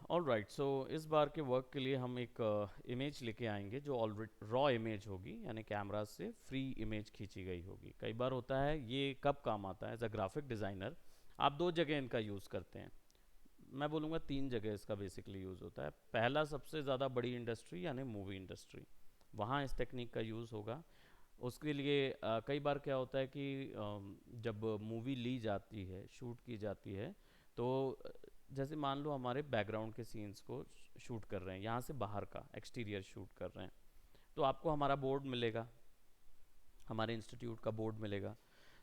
All right, सो इस बार के work के लिए हम एक इमेज लेके आएंगे जो ऑलरेडी रॉ इमेज होगी, यानी कैमरा से फ्री इमेज खींची गई होगी। कई बार होता है ये कब काम आता है, एज अ ग्राफिक डिज़ाइनर आप दो जगह इनका यूज़ करते हैं। मैं बोलूँगा तीन जगह इसका बेसिकली यूज़ होता है। पहला सबसे ज़्यादा बड़ी इंडस्ट्री यानी मूवी इंडस्ट्री, वहाँ इस टेक्निक का यूज़ होगा। उसके लिए कई बार क्या होता है कि जब मूवी ली जाती है, शूट की जाती है, तो जैसे मान लो हमारे बैकग्राउंड के सीन्स को शूट कर रहे हैं, यहाँ से बाहर का एक्सटीरियर शूट कर रहे हैं, तो आपको हमारा बोर्ड मिलेगा, हमारे इंस्टीट्यूट का बोर्ड मिलेगा।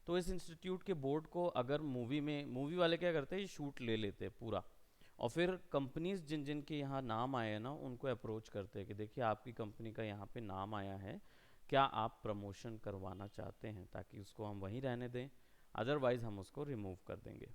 तो इस इंस्टीट्यूट के बोर्ड को अगर मूवी में, मूवी वाले क्या करते हैं, ये शूट ले लेते हैं पूरा, और फिर कंपनीज जिन जिन के यहाँ नाम आए हैं ना, उनको अप्रोच करते हैं कि देखिए आपकी कंपनी का यहाँ पे नाम आया है, क्या आप प्रमोशन करवाना चाहते हैं, ताकि उसको हम वहीं रहने दें, अदरवाइज़ हम उसको रिमूव कर देंगे।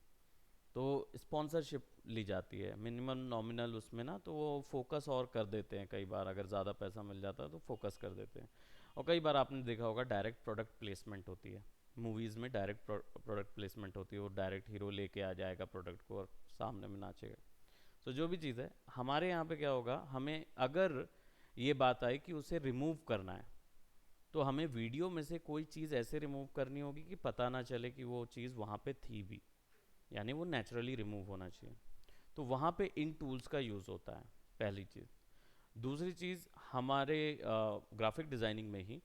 तो स्पॉन्सरशिप ली जाती है मिनिमम नॉमिनल उसमें ना, तो वो फोकस और कर देते हैं। कई बार अगर ज़्यादा पैसा मिल जाता है तो फोकस कर देते हैं। और कई बार आपने देखा होगा डायरेक्ट प्रोडक्ट प्लेसमेंट होती है मूवीज़ में, डायरेक्ट प्रोडक्ट प्लेसमेंट होती है, वो डायरेक्ट हीरो लेके आ जाएगा प्रोडक्ट को और सामने में नाचेगा। तो जो भी चीज़ है, हमारे यहाँ पे क्या होगा, हमें अगर ये बात आई कि उसे रिमूव करना है, तो हमें वीडियो में से कोई चीज़ ऐसे रिमूव करनी होगी कि पता ना चले कि वो चीज़ वहाँ पे थी भी, यानी वो नेचुरली रिमूव होना चाहिए। तो वहाँ पे इन टूल्स का यूज़ होता है, पहली चीज़। दूसरी चीज़, हमारे ग्राफिक डिज़ाइनिंग में ही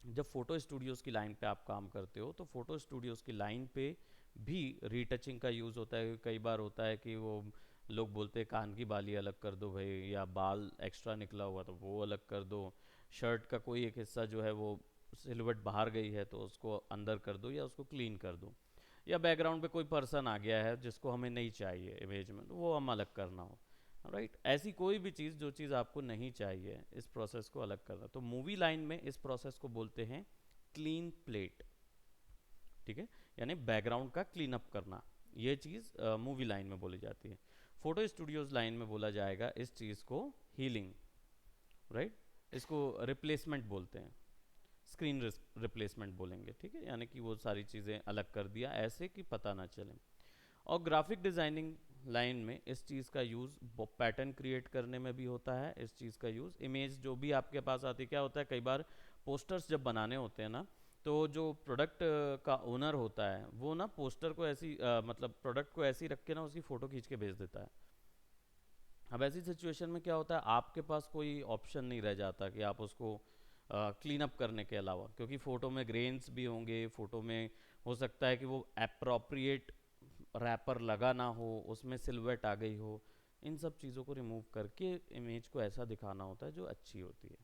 जब फ़ोटो स्टूडियोज़ की लाइन पे आप काम करते हो, तो फ़ोटो स्टूडियोज़ की लाइन पे भी रीटचिंग का यूज़ होता है। कई बार होता है कि वो लोग बोलते हैं कान की बाली अलग कर दो भाई, या बाल एक्स्ट्रा निकला हुआ तो वो अलग कर दो, शर्ट का कोई एक हिस्सा जो है वो सिलवट बाहर गई है तो उसको अंदर कर दो या उसको क्लीन कर दो, या बैकग्राउंड पे कोई पर्सन आ गया है जिसको हमें नहीं चाहिए इमेज में, तो वो हम अलग करना हो। राइट, ऐसी कोई भी चीज़ जो चीज़ आपको नहीं चाहिए, इस प्रोसेस को अलग करना। तो मूवी लाइन में इस प्रोसेस को बोलते हैं क्लीन प्लेट। ठीक है, यानी बैकग्राउंड का क्लीन अप करना, ये चीज़ मूवी लाइन में बोली जाती है। फोटो स्टूडियोज लाइन में बोला जाएगा इस चीज़ को हीलिंग। राइट, इसको रिप्लेसमेंट बोलते हैं, स्क्रीन रिप्लेसमेंट बोलेंगे। ठीक है, यानी कि वो सारी चीज़ें अलग कर दिया ऐसे कि पता ना चले। और ग्राफिक डिज़ाइनिंग लाइन में इस चीज़ का यूज़ पैटर्न क्रिएट करने में भी होता है। इस चीज़ का यूज़ इमेज जो भी आपके पास आती है, क्या होता है कई बार पोस्टर्स जब बनाने होते हैं ना, तो जो प्रोडक्ट का ओनर होता है वो ना पोस्टर को ऐसी मतलब प्रोडक्ट को ऐसी रख के ना उसकी फ़ोटो खींच के भेज देता है। अब ऐसी सिचुएशन में क्या होता है, आपके पास कोई ऑप्शन नहीं रह जाता कि आप उसको क्लीन अप करने के अलावा, क्योंकि फ़ोटो में ग्रेन्स भी होंगे, फ़ोटो में हो सकता है कि वो अप्रोप्रिएट रैपर लगा ना हो, उसमें सिल्हूट आ गई हो। इन सब चीज़ों को रिमूव करके इमेज को ऐसा दिखाना होता है जो अच्छी होती है।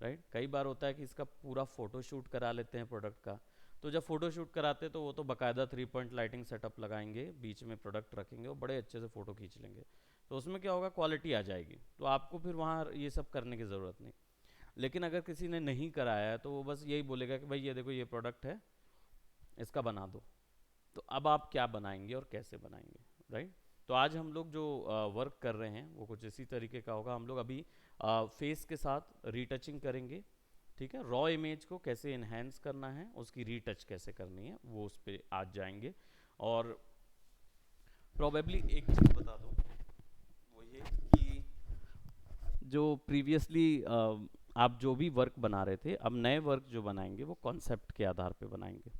राइट, कई बार होता है कि इसका पूरा फ़ोटो शूट करा लेते हैं प्रोडक्ट का, तो जब फ़ोटो शूट कराते हैं तो वो तो बाकायदा 3 पॉइंट लाइटिंग सेटअप लगाएंगे, बीच में प्रोडक्ट रखेंगे और बड़े अच्छे से फ़ोटो खींच लेंगे। तो उसमें क्या होगा, क्वालिटी आ जाएगी, तो आपको फिर वहाँ ये सब करने की ज़रूरत नहीं। लेकिन अगर किसी ने नहीं कराया है तो वो बस यही बोलेगा कि भाई ये देखो ये प्रोडक्ट है, इसका बना दो। तो अब आप क्या बनाएंगे और कैसे बनाएंगे। राइट, तो आज हम लोग जो वर्क कर रहे हैं वो कुछ इसी तरीके का होगा। हम लोग अभी फेस के साथ रीटचिंग करेंगे। ठीक है, रॉ इमेज को कैसे इन्हेंस करना है, उसकी रीटच कैसे करनी है, वो उस पर आज जाएंगे। और प्रोबेबली एक चीज़ बता दूं, वो ये कि जो प्रीवियसली आप जो भी वर्क बना रहे थे, अब नए वर्क जो बनाएंगे वो कॉन्सेप्ट के आधार पे बनाएंगे।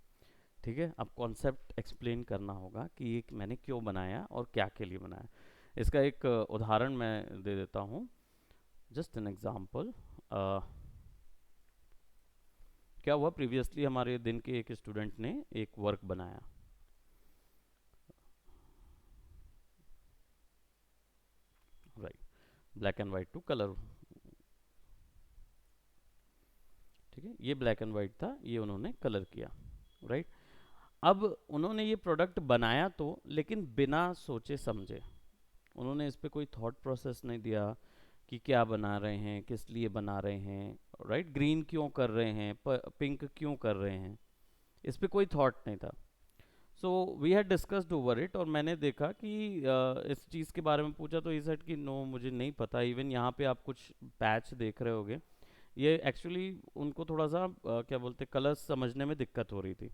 ठीक है, अब कॉन्सेप्ट एक्सप्लेन करना होगा कि ये मैंने क्यों बनाया और क्या के लिए बनाया। इसका एक उदाहरण मैं दे देता हूँ, जस्ट एन एग्जांपल। क्या हुआ, प्रीवियसली हमारे दिन के एक स्टूडेंट ने एक वर्क बनाया। Right, black and white to colour. ठीक है, ये ब्लैक एंड वाइट था, ये उन्होंने कलर किया। राइट, अब उन्होंने ये प्रोडक्ट बनाया तो, लेकिन बिना सोचे समझे, उन्होंने इस पर कोई थॉट प्रोसेस नहीं दिया कि क्या बना रहे हैं, किस लिए बना रहे हैं। राइट, ग्रीन क्यों कर रहे हैं, पिंक क्यों कर रहे हैं, इस पे कोई थॉट नहीं था। So we had discussed over it, और मैंने देखा कि इस चीज़ के बारे में पूछा तो ये सेड कि नो मुझे नहीं पता। इवन यहाँ पे आप कुछ पैच देख रहे होगे, ये एक्चुअली उनको थोड़ा सा क्या बोलते, कलर्स समझने में दिक्कत हो रही थी।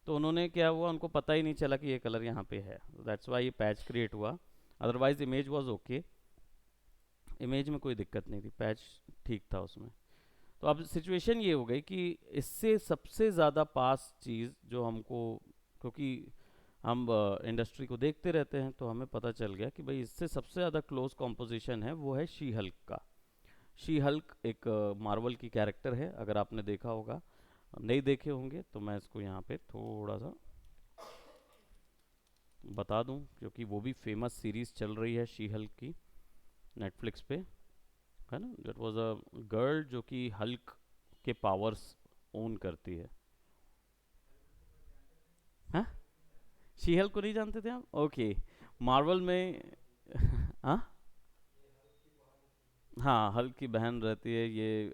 तो उन्होंने क्या हुआ, उनको पता ही नहीं चला कि ये कलर यहाँ पे है, दैट्स वाई ये पैच क्रिएट हुआ। Otherwise image was okay. Image में कोई दिक्कत नहीं थी, पैच ठीक था उसमें। तो अब सिचुएशन ये हो गई कि इससे सबसे ज़्यादा पास चीज़ जो हमको, क्योंकि हम इंडस्ट्री को देखते रहते हैं, तो हमें पता चल गया कि भाई इससे सबसे ज़्यादा क्लोज कॉम्पोजिशन है वो है शी हल्क का। शी हल्क एक मार्वल की कैरेक्टर है, अगर आपने देखा होगा, नहीं देखे होंगे तो मैं इसको यहाँ पे थोड़ा सा बता दूं, क्योंकि वो भी फेमस सीरीज चल रही है शी हल्क की नेटफ्लिक्स पे, है ना। दैट वाज अ गर्ल जो कि हल्क के पावर्स ओन करती है। हाँ, शी हल्क को नहीं जानते थे आप? ओके। मार्वल में हाँ, हाँ हल्क की बहन रहती है ये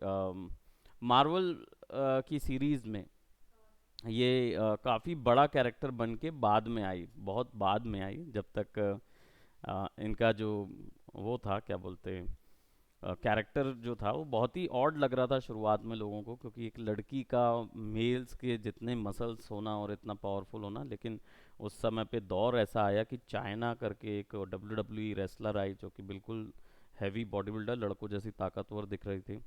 मार्वल की सीरीज में। ये काफ़ी बड़ा कैरेक्टर बन के बाद में आई, बहुत बाद में आई, जब तक इनका जो वो था, क्या बोलते हैं, कैरेक्टर जो था वो बहुत ही ऑड लग रहा था शुरुआत में लोगों को, क्योंकि एक लड़की का मेल्स के जितने मसल्स होना और इतना पावरफुल होना। लेकिन उस समय पे दौर ऐसा आया कि चाइना करके एक डब्ल्यू डब्ल्यू रेसलर आई जो कि बिल्कुल हैवी बॉडी बिल्डर, लड़कों जैसी ताकतवर दिख रही थी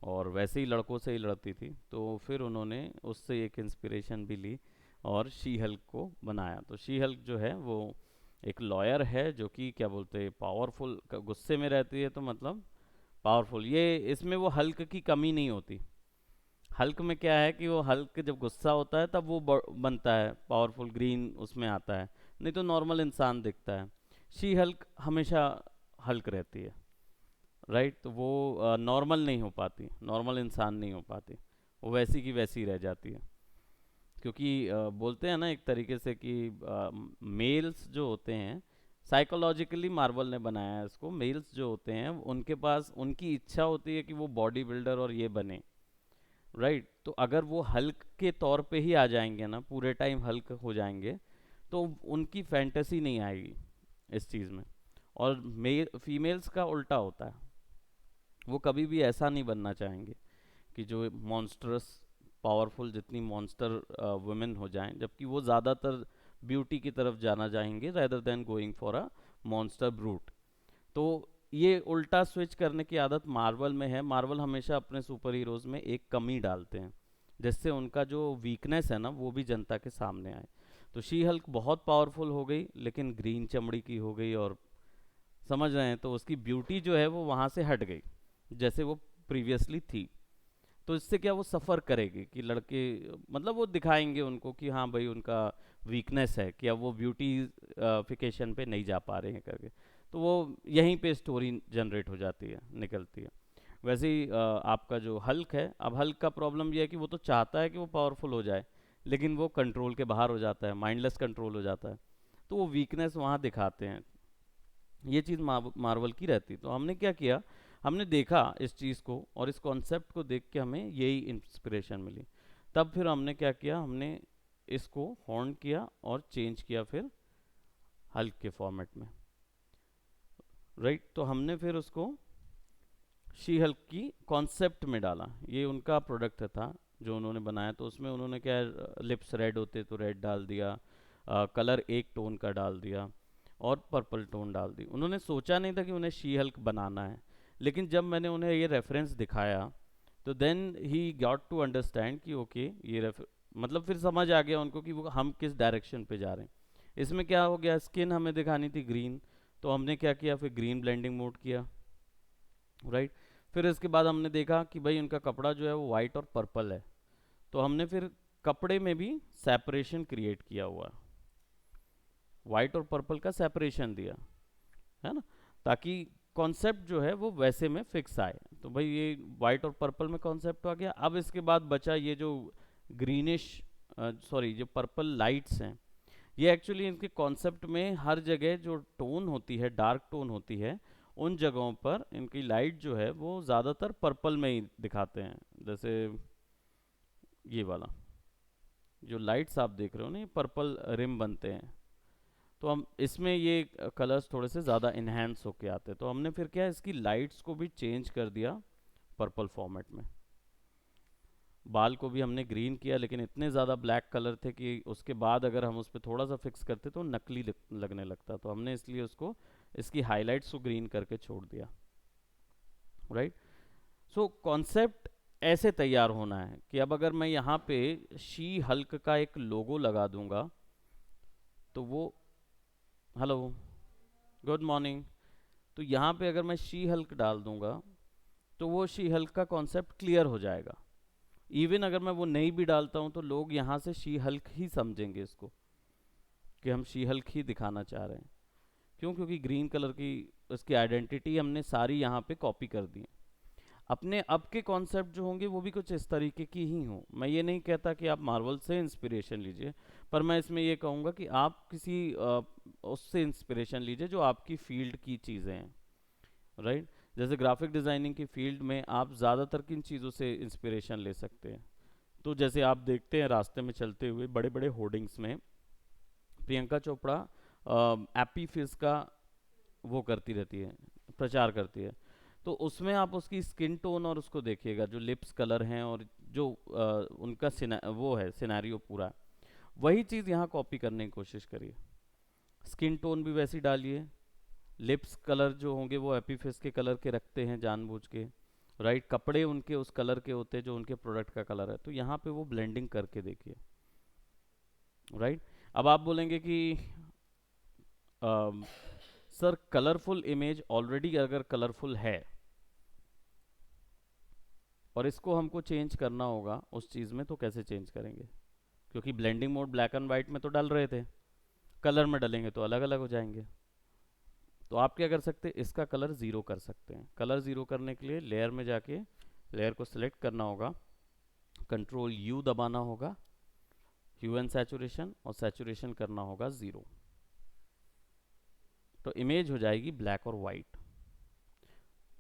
और वैसे ही लड़कों से ही लड़ती थी। तो फिर उन्होंने उससे एक इंस्पिरेशन भी ली और शी हल्क को बनाया। तो शी हल्क जो है वो एक लॉयर है जो कि क्या बोलते हैं, पावरफुल, गुस्से में रहती है तो मतलब पावरफुल। ये इसमें वो हल्क की कमी नहीं होती। हल्क में क्या है कि वो हल्क जब गुस्सा होता है तब वो बनता है पावरफुल, ग्रीन उसमें आता है, नहीं तो नॉर्मल इंसान दिखता है। शी हल्क हमेशा हल्क रहती है, राइट। तो वो नॉर्मल नहीं हो पाती, नॉर्मल इंसान नहीं हो पाती, वो वैसी की वैसी रह जाती है। क्योंकि बोलते हैं ना एक तरीके से कि मेल्स जो होते हैं, साइकोलॉजिकली मार्वल ने बनाया है इसको, मेल्स जो होते हैं उनके पास उनकी इच्छा होती है कि वो बॉडी बिल्डर और ये बने, राइट। तो अगर वो हल्क के तौर पे ही आ जाएंगे ना, पूरे टाइम हल्क हो जाएंगे, तो उनकी फैंटेसी नहीं आएगी इस चीज़ में। और मेल फीमेल्स का उल्टा होता है, वो कभी भी ऐसा नहीं बनना चाहेंगे कि जो मॉन्स्टरस पावरफुल जितनी मॉन्स्टर वुमेन हो जाएं, जबकि वो ज़्यादातर ब्यूटी की तरफ जाना चाहेंगे rather than going for a monster brute. तो ये उल्टा स्विच करने की आदत मार्वल में है। मार्वल हमेशा अपने सुपर हीरोज़ में एक कमी डालते हैं, जिससे उनका जो वीकनेस है ना वो भी जनता के सामने आए। तो शी हल्क बहुत पावरफुल हो गई, लेकिन ग्रीन चमड़ी की हो गई, और समझ रहे हैं, तो उसकी ब्यूटी जो है वो वहाँ से हट गई जैसे वो प्रीवियसली थी। तो इससे क्या वो सफ़र करेगी कि लड़के, मतलब वो दिखाएंगे उनको कि हाँ भाई उनका वीकनेस है कि अब वो ब्यूटीफिकेशन पे नहीं जा पा रहे हैं करके। तो वो यहीं पे स्टोरी जनरेट हो जाती है, निकलती है। वैसे ही आपका जो हल्क है, अब हल्क का प्रॉब्लम ये है कि वो तो चाहता है कि वो पावरफुल हो जाए, लेकिन वो कंट्रोल के बाहर हो जाता है, माइंडलेस कंट्रोल हो जाता है। तो वो वीकनेस वहाँ दिखाते हैं। ये चीज़ मार्वल की रहती। तो हमने क्या किया, हमने देखा इस चीज़ को, और इस कॉन्सेप्ट को देख के हमें यही इंस्पिरेशन मिली। तब फिर हमने क्या किया, हमने इसको हॉर्न किया और चेंज किया फिर हल्क के फॉर्मेट में, राइट। तो हमने फिर उसको शी हल्क की कॉन्सेप्ट में डाला। ये उनका प्रोडक्ट था जो उन्होंने बनाया। तो उसमें उन्होंने क्या, लिप्स रेड होते तो रेड डाल दिया, कलर एक टोन का डाल दिया, और पर्पल टोन डाल दी। उन्होंने सोचा नहीं था कि उन्हें शी हल्क बनाना है, लेकिन जब मैंने उन्हें ये रेफरेंस दिखाया तो then he got to understand कि ओके ये मतलब फिर समझ आ गया उनको कि वो हम किस डायरेक्शन पे जा रहे हैं। इसमें क्या हो गया, स्किन हमें दिखानी थी ग्रीन, तो हमने क्या किया, फिर ग्रीन ब्लेंडिंग मोड किया, राइट। फिर इसके बाद हमने देखा कि भाई उनका कपड़ा जो है वो वाइट और पर्पल है, तो हमने फिर कपड़े में भी सेपरेशन क्रिएट किया हुआ, वाइट और पर्पल का सेपरेशन दिया, है ना, ताकि कॉन्सेप्ट जो है वो वैसे में फिक्स आए। तो भाई ये वाइट और पर्पल में कॉन्सेप्ट आ गया। अब इसके बाद बचा ये जो ग्रीनिश, सॉरी जो पर्पल लाइट्स हैं, ये एक्चुअली इनके कॉन्सेप्ट में हर जगह जो टोन होती है, डार्क टोन होती है, उन जगहों पर इनकी लाइट जो है वो ज़्यादातर पर्पल में ही दिखाते हैं। जैसे ये वाला जो लाइट्स आप देख रहे हो ना, ये पर्पल रिम बनते हैं। तो हम इसमें ये कलर्स थोड़े से ज़्यादा इन्हेंस होके आते हैं। तो हमने फिर क्या, इसकी लाइट्स को भी चेंज कर दिया पर्पल फॉर्मेट में। बाल को भी हमने ग्रीन किया, लेकिन इतने ज़्यादा ब्लैक कलर थे कि उसके बाद अगर हम उस पर थोड़ा सा फिक्स करते तो नकली लगने लगता। तो हमने इसलिए उसको, इसकी हाइलाइट्स को ग्रीन करके छोड़ दिया। राइट। सो कॉन्सेप्ट ऐसे तैयार होना है कि अब अगर मैं यहाँ पे शी हल्क का एक लोगो लगा दूंगा तो वो, हेलो, गुड मॉर्निंग, तो यहाँ पे अगर मैं शी हल्क डाल दूंगा तो वो शी हल्क का कॉन्सेप्ट क्लियर हो जाएगा। इवन अगर मैं वो नहीं भी डालता हूँ तो लोग यहाँ से शी हल्क ही समझेंगे इसको, कि हम शी हल्क ही दिखाना चाह रहे हैं। क्यों? क्योंकि ग्रीन कलर की उसकी आइडेंटिटी हमने सारी यहाँ पे कॉपी कर दी है। अपने अब के कॉन्सेप्ट जो होंगे वो भी कुछ इस तरीके की ही हों। मैं ये नहीं कहता कि आप मार्वल से इंस्पिरेशन लीजिए, पर मैं इसमें ये कहूँगा कि आप किसी उससे इंस्पिरेशन लीजिए जो आपकी फील्ड की चीज़ें हैं, राइट। जैसे ग्राफिक डिज़ाइनिंग की फील्ड में आप ज़्यादातर किन चीज़ों से इंस्पिरेशन ले सकते हैं? तो जैसे आप देखते हैं रास्ते में चलते हुए बड़े बड़े होर्डिंग्स में प्रियंका चोपड़ा एप्पी फिज का वो करती रहती है, प्रचार करती है। तो उसमें आप उसकी स्किन टोन और उसको देखिएगा, जो लिप्स कलर हैं और जो उनका वो है सिनेरियो पूरा, वही चीज़ यहाँ कॉपी करने की कोशिश करिए। स्किन टोन भी वैसी डालिए, लिप्स कलर जो होंगे वो एपी फेस के कलर के रखते हैं जानबूझ के, राइट। कपड़े उनके उस कलर के होते हैं जो उनके प्रोडक्ट का कलर है, तो यहाँ पे वो ब्लेंडिंग करके देखिए, राइट। अब आप बोलेंगे कि सर कलरफुल इमेज ऑलरेडी अगर कलरफुल है और इसको हमको चेंज करना होगा उस चीज़ में, तो कैसे चेंज करेंगे? क्योंकि blending mode black and white में तो डल रहे थे, कलर में डलेंगे तो अलग अलग हो जाएंगे। तो आप क्या कर सकते हैं, इसका कलर ज़ीरो कर सकते हैं। कलर ज़ीरो करने के लिए लेयर में जाके लेयर को सिलेक्ट करना होगा, कंट्रोल यू दबाना होगा, ह्यू एंड सैचुरेशन, और सैचुरेशन करना होगा 0। तो इमेज हो जाएगी ब्लैक और वाइट,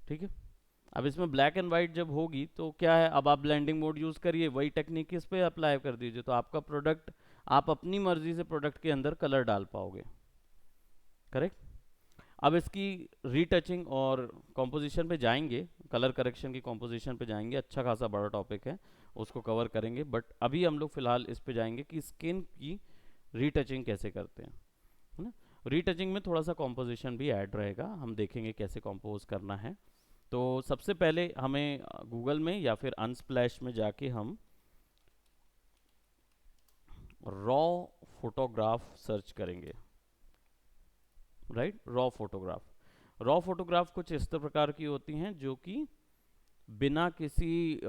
ठीक है। अब इसमें ब्लैक एंड वाइट जब होगी तो क्या है, अब आप ब्लेंडिंग मोड यूज़ करिए, वही टेक्निक इस पे अप्लाई कर दीजिए, तो आपका प्रोडक्ट, आप अपनी मर्जी से प्रोडक्ट के अंदर कलर डाल पाओगे, करेक्ट। अब इसकी रीटचिंग और कॉम्पोजिशन पे जाएंगे, कलर करेक्शन की कॉम्पोजिशन पे जाएंगे, अच्छा खासा बड़ा टॉपिक है, उसको कवर करेंगे, बट अभी हम लोग फिलहाल इस पे जाएंगे कि स्किन की रीटचिंग कैसे करते हैं, है ना। रीटचिंग में थोड़ा सा कॉम्पोजिशन भी ऐड रहेगा, हम देखेंगे कैसे कॉम्पोज करना है। तो सबसे पहले हमें गूगल में या फिर अनस्प्लैश में जाके हम रॉ फोटोग्राफ सर्च करेंगे, राइट। रॉ फोटोग्राफ कुछ इस प्रकार की होती हैं जो कि बिना किसी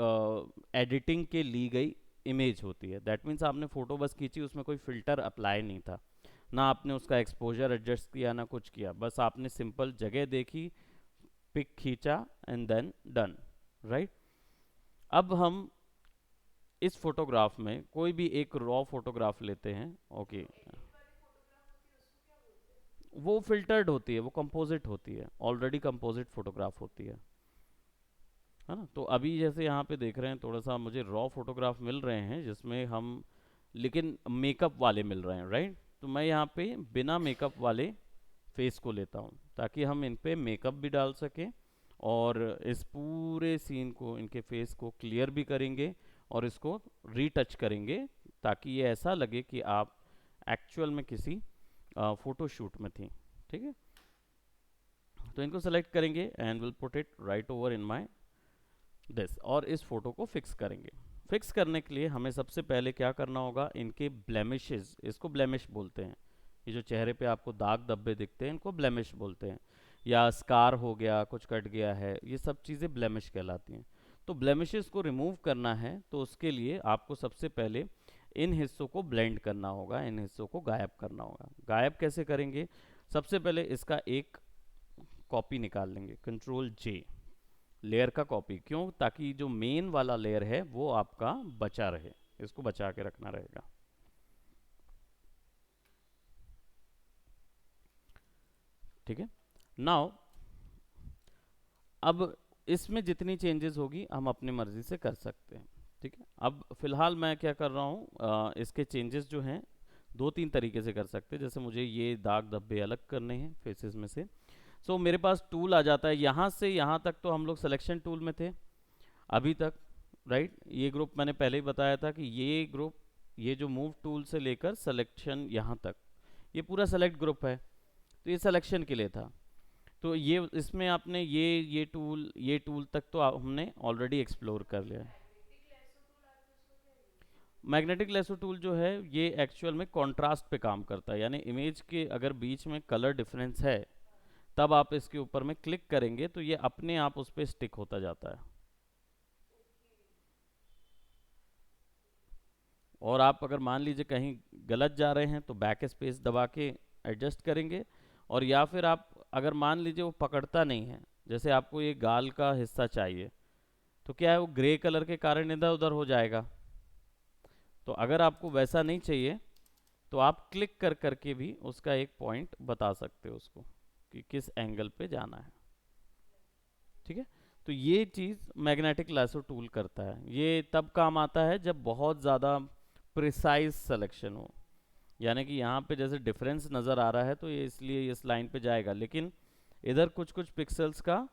एडिटिंग के ली गई इमेज होती है। दैट मीन्स आपने फ़ोटो बस खींची, उसमें कोई फ़िल्टर अप्लाई नहीं था, ना आपने उसका एक्सपोजर एडजस्ट किया, ना कुछ किया, बस आपने सिंपल जगह देखी, पिक खींचा एंड देन डन, राइट। अब हम इस फोटोग्राफ में कोई भी एक रॉ फोटोग्राफ लेते हैं, ओके। वो फिल्टर्ड होती है, वो कंपोजिट होती है, ऑलरेडी कंपोजिट फोटोग्राफ होती है ना। तो अभी जैसे यहाँ पे देख रहे हैं थोड़ा सा मुझे रॉ फोटोग्राफ मिल रहे हैं जिसमें हम, लेकिन मेकअप वाले मिल रहे हैं, राइट। तो मैं यहाँ पे बिना मेकअप वाले फेस को लेता हूँ ताकि हम इन पे मेकअप भी डाल सकें और इस पूरे सीन को, इनके फेस को क्लियर भी करेंगे और इसको रीटच करेंगे ताकि ये ऐसा लगे कि आप एक्चुअल में किसी फोटो शूट में थी, ठीक है। तो इनको सेलेक्ट करेंगे and will put it right over in my this, और इस फोटो को फिक्स करेंगे। फिक्स करने के लिए हमें सबसे पहले क्या करना होगा, इनके ब्लेमिशेस, इसको ब्लेमिश बोलते हैं, ये जो चेहरे पे आपको दाग धब्बे दिखते हैं इनको ब्लेमिश बोलते हैं, या स्कार हो गया, कुछ कट गया है, ये सब चीज़ें ब्लेमिश कहलाती हैं। तो ब्लेमिशेस को रिमूव करना है तो उसके लिए आपको सबसे पहले इन हिस्सों को ब्लेंड करना होगा, इन हिस्सों को गायब करना होगा। गायब कैसे करेंगे, सबसे पहले इसका एक कॉपी निकाल लेंगे, कंट्रोल जे, लेयर का कॉपी, क्यों, ताकि जो मेन वाला लेयर है वो आपका बचा रहे, इसको बचा के रखना रहेगा, ठीक है। नाउ अब इसमें जितनी चेंजेस होगी हम अपनी मर्जी से कर सकते हैं, ठीक है। अब फिलहाल मैं क्या कर रहा हूँ, इसके चेंजेस जो हैं दो तीन तरीके से कर सकते हैं। जैसे मुझे ये दाग धब्बे अलग करने हैं फेसेस में से, सो मेरे पास टूल आ जाता है, यहाँ से यहाँ तक तो हम लोग सिलेक्शन टूल में थे अभी तक, राइट। ये ग्रुप मैंने पहले ही बताया था कि ये ग्रुप, ये जो मूव टूल से लेकर सिलेक्शन यहाँ तक, ये पूरा सेलेक्ट ग्रुप है, तो ये सिलेक्शन के लिए था। तो ये इसमें आपने ये टूल तक तो हमने ऑलरेडी एक्सप्लोर कर लिया है। मैग्नेटिक लेसो टूल जो है ये एक्चुअल में कॉन्ट्रास्ट पे काम करता है, यानी इमेज के अगर बीच में कलर डिफरेंस है तब आप इसके ऊपर में क्लिक करेंगे तो ये अपने आप उस पर स्टिक होता जाता है। और आप अगर मान लीजिए कहीं गलत जा रहे हैं तो बैक स्पेस दबा के एडजस्ट करेंगे। और या फिर आप अगर मान लीजिए वो पकड़ता नहीं है, जैसे आपको ये गाल का हिस्सा चाहिए, तो क्या है वो ग्रे कलर के कारण इधर उधर हो जाएगा। तो अगर आपको वैसा नहीं चाहिए तो आप क्लिक कर करके भी उसका एक पॉइंट बता सकते हो उसको कि किस एंगल पे जाना है। ठीक है, तो ये चीज़ मैग्नेटिक लैसो टूल करता है। ये तब काम आता है जब बहुत ज़्यादा प्रिसाइज सिलेक्शन हो, यानी कि यहाँ पे जैसे डिफरेंस नज़र आ रहा है तो ये इसलिए इस लाइन पे जाएगा, लेकिन इधर कुछ कुछ पिक्सल्स का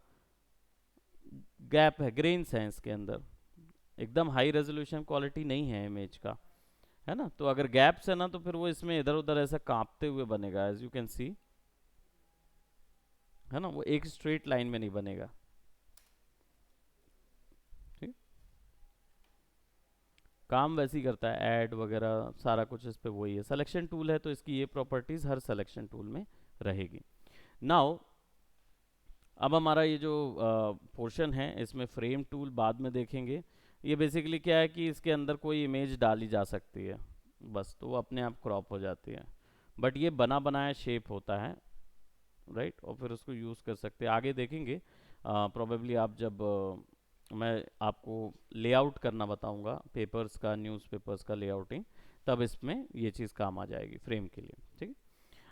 गैप है, ग्रेन्स हैं इसके अंदर, एकदम हाई रेजोल्यूशन क्वालिटी नहीं है इमेज का, है ना। तो अगर गैप्स है ना तो फिर वो इसमें इधर उधर ऐसा कांपते हुए बनेगा, एज यू कैन सी, है ना, वो एक स्ट्रेट लाइन में नहीं बनेगा। ठीक, काम वैसे ही करता है, ऐड वगैरह सारा कुछ इस पे वही है। सिलेक्शन टूल है तो इसकी ये प्रॉपर्टीज हर सिलेक्शन टूल में रहेगी। नाउ अब हमारा ये जो पोर्शन है इसमें फ्रेम टूल बाद में देखेंगे। ये बेसिकली क्या है कि इसके अंदर कोई इमेज डाली जा सकती है बस, तो वो अपने आप क्रॉप हो जाती है, बट ये बना बनाया शेप होता है, राइट, और फिर उसको यूज़ कर सकते हैं। आगे देखेंगे प्रोबेबली आप जब मैं आपको लेआउट करना बताऊंगा पेपर्स का, न्यूज़पेपर्स का लेआउटिंग, तब इसमें ये चीज़ काम आ जाएगी फ्रेम के लिए। ठीक है,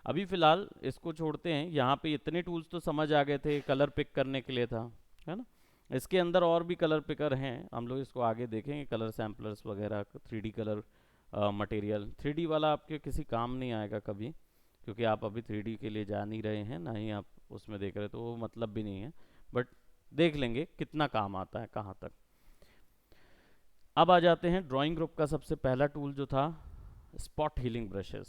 अभी फ़िलहाल इसको छोड़ते हैं। यहाँ पे इतने टूल्स तो समझ आ गए थे, कलर पिक करने के लिए था, है ना। इसके अंदर और भी कलर पिकर हैं, हम लोग इसको आगे देखेंगे, कलर सैम्पलर्स वगैरह, 3D कलर मटेरियल। 3D वाला आपके किसी काम नहीं आएगा कभी, क्योंकि आप अभी 3D के लिए जा नहीं रहे हैं, ना ही आप उसमें देख रहे, तो वो मतलब भी नहीं है, बट देख लेंगे कितना काम आता है कहाँ तक। अब आ जाते हैं ड्राइंग ग्रुप का सबसे पहला टूल जो था स्पॉट हीलिंग ब्रशेस,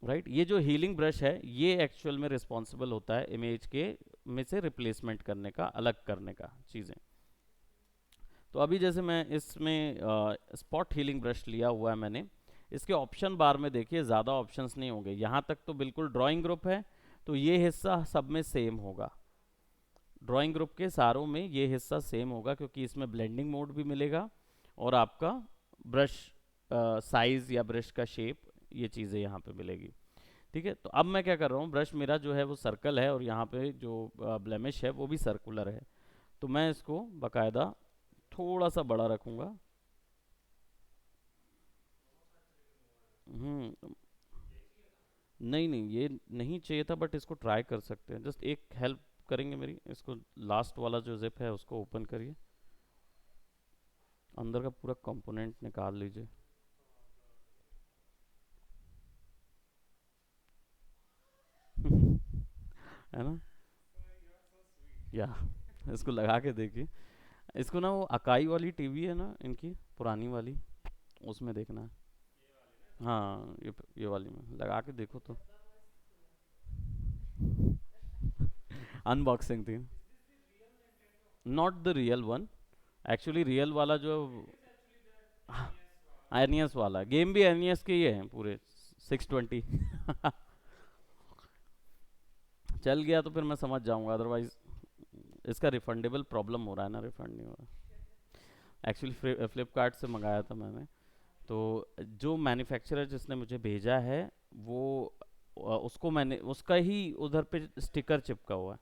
राइट। ये जो हीलिंग ब्रश है ये एक्चुअल में रिस्पॉन्सिबल होता है इमेज के में से रिप्लेसमेंट करने का, अलग करने का चीज़ें। तो अभी जैसे मैं इसमें स्पॉट हीलिंग ब्रश लिया हुआ है मैंने, इसके ऑप्शन बार में देखिए ज़्यादा ऑप्शंस नहीं होंगे, यहाँ तक तो बिल्कुल ड्राइंग ग्रुप है तो ये हिस्सा सब में सेम होगा, ड्राइंग ग्रुप के सारों में ये हिस्सा सेम होगा, क्योंकि इसमें ब्लेंडिंग मोड भी मिलेगा और आपका ब्रश साइज़ या ब्रश का शेप, ये चीज़ें यहाँ पे मिलेगी। ठीक है, तो अब मैं क्या कर रहा हूँ, ब्रश मेरा जो है वो सर्कल है और यहाँ पे जो ब्लेमिश है वो भी सर्कुलर है, तो मैं इसको बाकायदा थोड़ा सा बड़ा रखूँगा। नहीं नहीं, ये नहीं चाहिए था, बट इसको ट्राई कर सकते हैं। जस्ट एक हेल्प करेंगे मेरी, इसको लास्ट वाला जो जिप है उसको ओपन करिए, अंदर का पूरा कंपोनेंट निकाल लीजिए। है ना, या इसको लगा के देखिए। इसको ना वो अकाई वाली टीवी है ना इनकी पुरानी वाली, उसमें देखना है। हाँ, ये वाली में लगा के देखो तो। अनबॉक्सिंग थी, not the real one, actually real वाला जो एनियस वाला, गेम भी एनियस के ही है पूरे 620। चल गया तो फिर मैं समझ जाऊंगा, अदरवाइज इसका रिफंडेबल प्रॉब्लम हो रहा है ना, रिफंड नहीं हो रहा। एक्चुअली फ्लिपकार्ट से मंगाया था मैंने, तो जो मैन्युफैक्चरर जिसने मुझे भेजा है वो उसको मैंने उसका ही उधर पे स्टिकर चिपका हुआ है,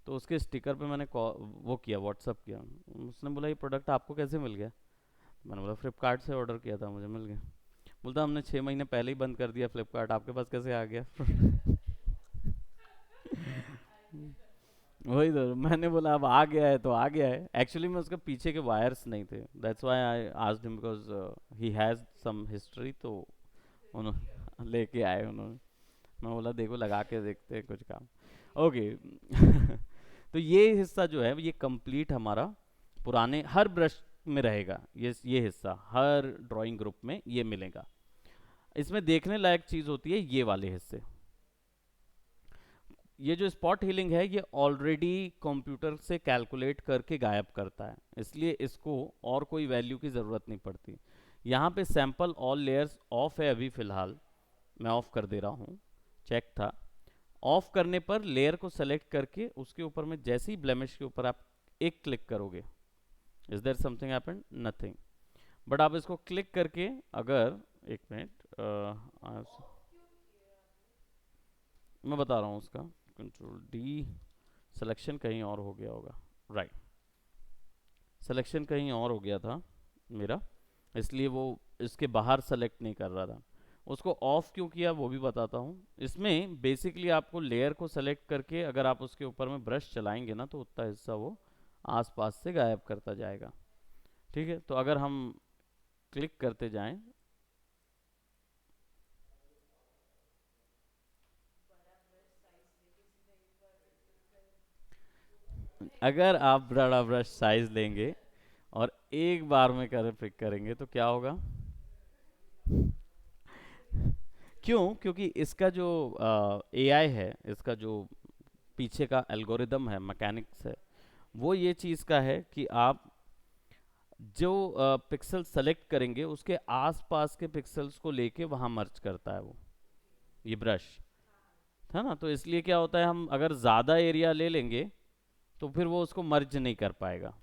तो उसके स्टिकर पे मैंने वो किया, व्हाट्सअप किया। उसने बोला ये प्रोडक्ट आपको कैसे मिल गया, मैंने बोला फ्लिपकार्ट से ऑर्डर किया था, मुझे मिल गया। बोलता हमने 6 महीने पहले ही बंद कर दिया फ्लिपकार्ट, आपके पास कैसे आ गया। वही तो मैंने बोला, अब आ गया है तो आ गया है। एक्चुअली में उसके पीछे के वायर्स नहीं थे, that's why I asked him, because he has some history, तो उन्होंने लेके आए उन्होंने। मैं बोला देखो लगा के देखते हैं कुछ काम, ओके। तो ये हिस्सा जो है ये कंप्लीट हमारा पुराने हर ब्रश में रहेगा, ये हिस्सा हर ड्राइंग ग्रुप में ये मिलेगा। इसमें देखने लायक चीज़ होती है ये वाले हिस्से, ये जो स्पॉट हीलिंग है ये ऑलरेडी कंप्यूटर से कैलकुलेट करके गायब करता है, इसलिए इसको और कोई वैल्यू की ज़रूरत नहीं पड़ती। यहाँ पे सैंपल ऑल लेयर्स ऑफ है अभी फ़िलहाल, मैं ऑफ कर दे रहा हूँ, चेक था। ऑफ करने पर लेयर को सेलेक्ट करके उसके ऊपर में जैसे ही ब्लेमिश के ऊपर आप एक क्लिक करोगे, is there something happened? Nothing. But आप इसको क्लिक करके अगर, एक मिनट, मैं बता रहा हूँ उसका, कंट्रोल डी, सिलेक्शन कहीं और हो गया होगा, राइट, सिलेक्शन कहीं और हो गया था मेरा, इसलिए वो इसके बाहर सेलेक्ट नहीं कर रहा था। उसको ऑफ क्यों किया वो भी बताता हूँ। इसमें बेसिकली आपको लेयर को सेलेक्ट करके अगर आप उसके ऊपर में ब्रश चलाएंगे ना तो उतना हिस्सा वो आसपास से गायब करता जाएगा। ठीक है, तो अगर हम क्लिक करते जाएं, अगर आप बड़ा ब्रश साइज लेंगे और एक बार में कर पिक करेंगे तो क्या होगा? क्यों? क्योंकि इसका जो एआई है, इसका जो पीछे का एल्गोरिदम है, मैकेनिक्स है, वो ये चीज़ का है कि आप जो पिक्सल सेलेक्ट करेंगे उसके आसपास के पिक्सल्स को लेके वहाँ मर्ज करता है वो, ये ब्रश है ना। तो इसलिए क्या होता है, हम अगर ज़्यादा एरिया ले लेंगे तो फिर वो उसको मर्ज नहीं कर पाएगा,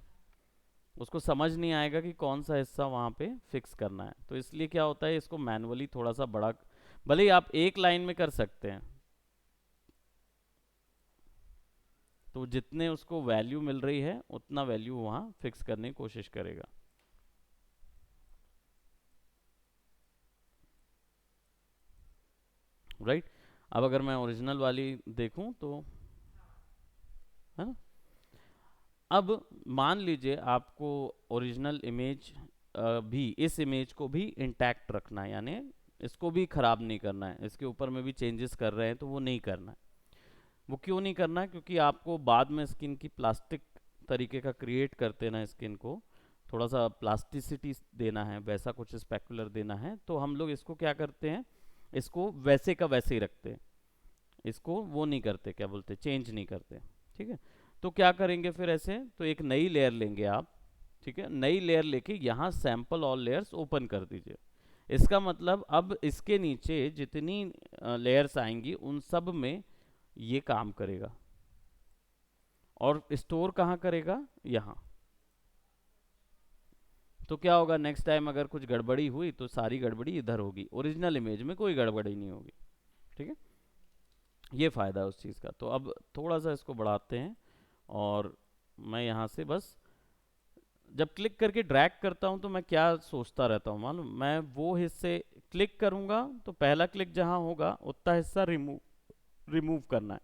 उसको समझ नहीं आएगा कि कौन सा हिस्सा वहाँ पे फिक्स करना है। तो इसलिए क्या होता है, इसको मैनुअली थोड़ा सा बड़ा, भले ही आप एक लाइन में कर सकते हैं, तो जितने उसको वैल्यू मिल रही है उतना वैल्यू वहाँ फिक्स करने की कोशिश करेगा। राइट, अब अगर मैं ओरिजिनल वाली देखूं तो, है ना, अब मान लीजिए आपको ओरिजिनल इमेज भी, इस इमेज को भी इंटैक्ट रखना है, यानी इसको भी ख़राब नहीं करना है, इसके ऊपर में भी चेंजेस कर रहे हैं तो वो नहीं करना है। वो क्यों नहीं करना है? क्योंकि आपको बाद में स्किन की प्लास्टिक तरीके का क्रिएट करते ना, स्किन को थोड़ा सा प्लास्टिसिटी देना है, वैसा कुछ स्पेकुलर देना है, तो हम लोग इसको क्या करते हैं, इसको वैसे का वैसे ही रखते हैं, इसको वो नहीं करते, क्या बोलते, चेंज नहीं करते। ठीक है, तो क्या करेंगे फिर ऐसे, तो एक नई लेयर लेंगे आप, ठीक है, नई लेयर लेके यहाँ सैंपल ऑल लेयर्स ओपन कर दीजिए। इसका मतलब अब इसके नीचे जितनी लेयर्स आएंगी उन सब में ये काम करेगा, और स्टोर कहाँ करेगा, यहाँ। तो क्या होगा, नेक्स्ट टाइम अगर कुछ गड़बड़ी हुई तो सारी गड़बड़ी इधर होगी, ओरिजिनल इमेज में कोई गड़बड़ी नहीं होगी। ठीक है, ये फ़ायदा है उस चीज़ का। तो अब थोड़ा सा इसको बढ़ाते हैं, और मैं यहाँ से बस जब क्लिक करके ड्रैग करता हूँ तो मैं क्या सोचता रहता हूँ मालूम, मैं वो हिस्से क्लिक करूँगा तो पहला क्लिक जहाँ होगा उतना हिस्सा रिमूव रिमूव करना है,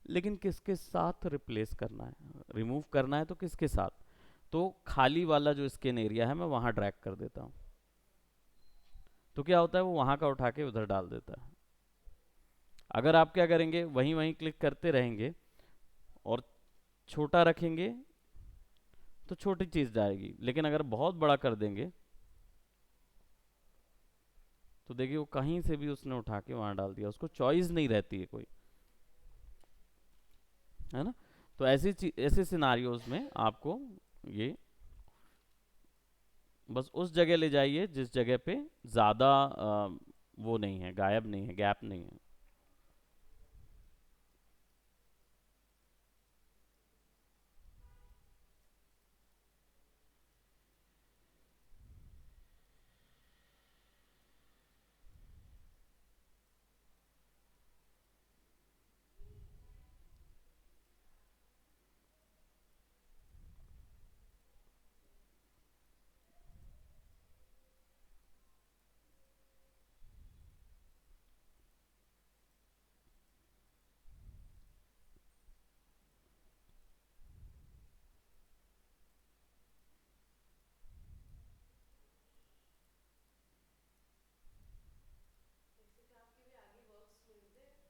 लेकिन किसके साथ रिप्लेस करना है, रिमूव करना है तो किसके साथ, तो खाली वाला जो स्किन एरिया है मैं वहाँ ड्रैग कर देता हूँ, तो क्या होता है वो वहाँ का उठा के उधर डाल देता है। अगर आप क्या करेंगे, वहीं वहीं क्लिक करते रहेंगे और छोटा रखेंगे तो छोटी चीज़ जाएगी, लेकिन अगर बहुत बड़ा कर देंगे तो देखिए वो कहीं से भी उसने उठा के वहाँ डाल दिया, उसको चॉइस नहीं रहती है कोई, है ना। तो ऐसे सिनारियोज में आपको ये बस उस जगह ले जाइए जिस जगह पे ज़्यादा वो नहीं है, गायब नहीं है, गैप नहीं है।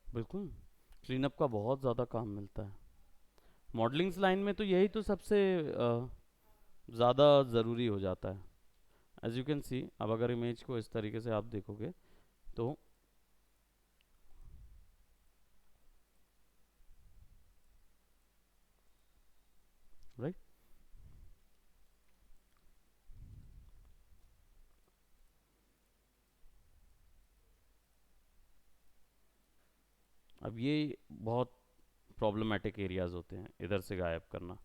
बिल्कुल, क्लीनअप का बहुत ज़्यादा काम मिलता है मॉडलिंग्स लाइन में, तो यही तो सबसे ज़्यादा ज़रूरी हो जाता है। एज यू कैन सी, अब अगर इमेज को इस तरीके से आप देखोगे तो राइट। अब ये बहुत प्रॉब्लमेटिक एरियाज होते हैं इधर से गायब करना।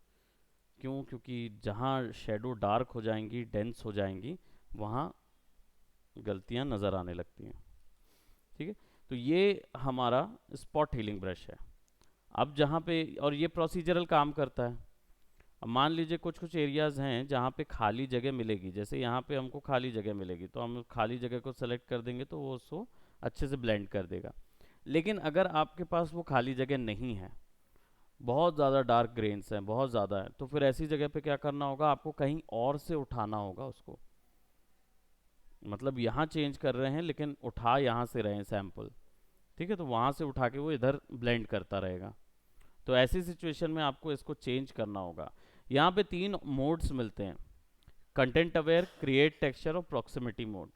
क्यों? क्योंकि जहाँ शेडो डार्क हो जाएंगी, डेंस हो जाएंगी, वहाँ गलतियाँ नज़र आने लगती हैं। ठीक है, तो ये हमारा स्पॉट हीलिंग ब्रश है। अब जहाँ पे, और ये प्रोसीजरल काम करता है। अब मान लीजिए कुछ कुछ एरियाज हैं जहाँ पे खाली जगह मिलेगी, जैसे यहाँ पे हमको खाली जगह मिलेगी तो हम खाली जगह को सेलेक्ट कर देंगे तो वो उसको अच्छे से ब्लेंड कर देगा। लेकिन अगर आपके पास वो खाली जगह नहीं है, बहुत ज़्यादा डार्क ग्रेन्स हैं, बहुत ज़्यादा है, तो फिर ऐसी जगह पे क्या करना होगा, आपको कहीं और से उठाना होगा उसको। मतलब यहाँ चेंज कर रहे हैं लेकिन उठा यहाँ से रहे हैं सैंपल। ठीक है, तो वहाँ से उठा के वो इधर ब्लेंड करता रहेगा। तो ऐसी सिचुएशन में आपको इसको चेंज करना होगा। यहाँ पे 3 मोड्स मिलते हैं: कंटेंट अवेयर, क्रिएट टेक्सचर और प्रॉक्सिमिटी मोड।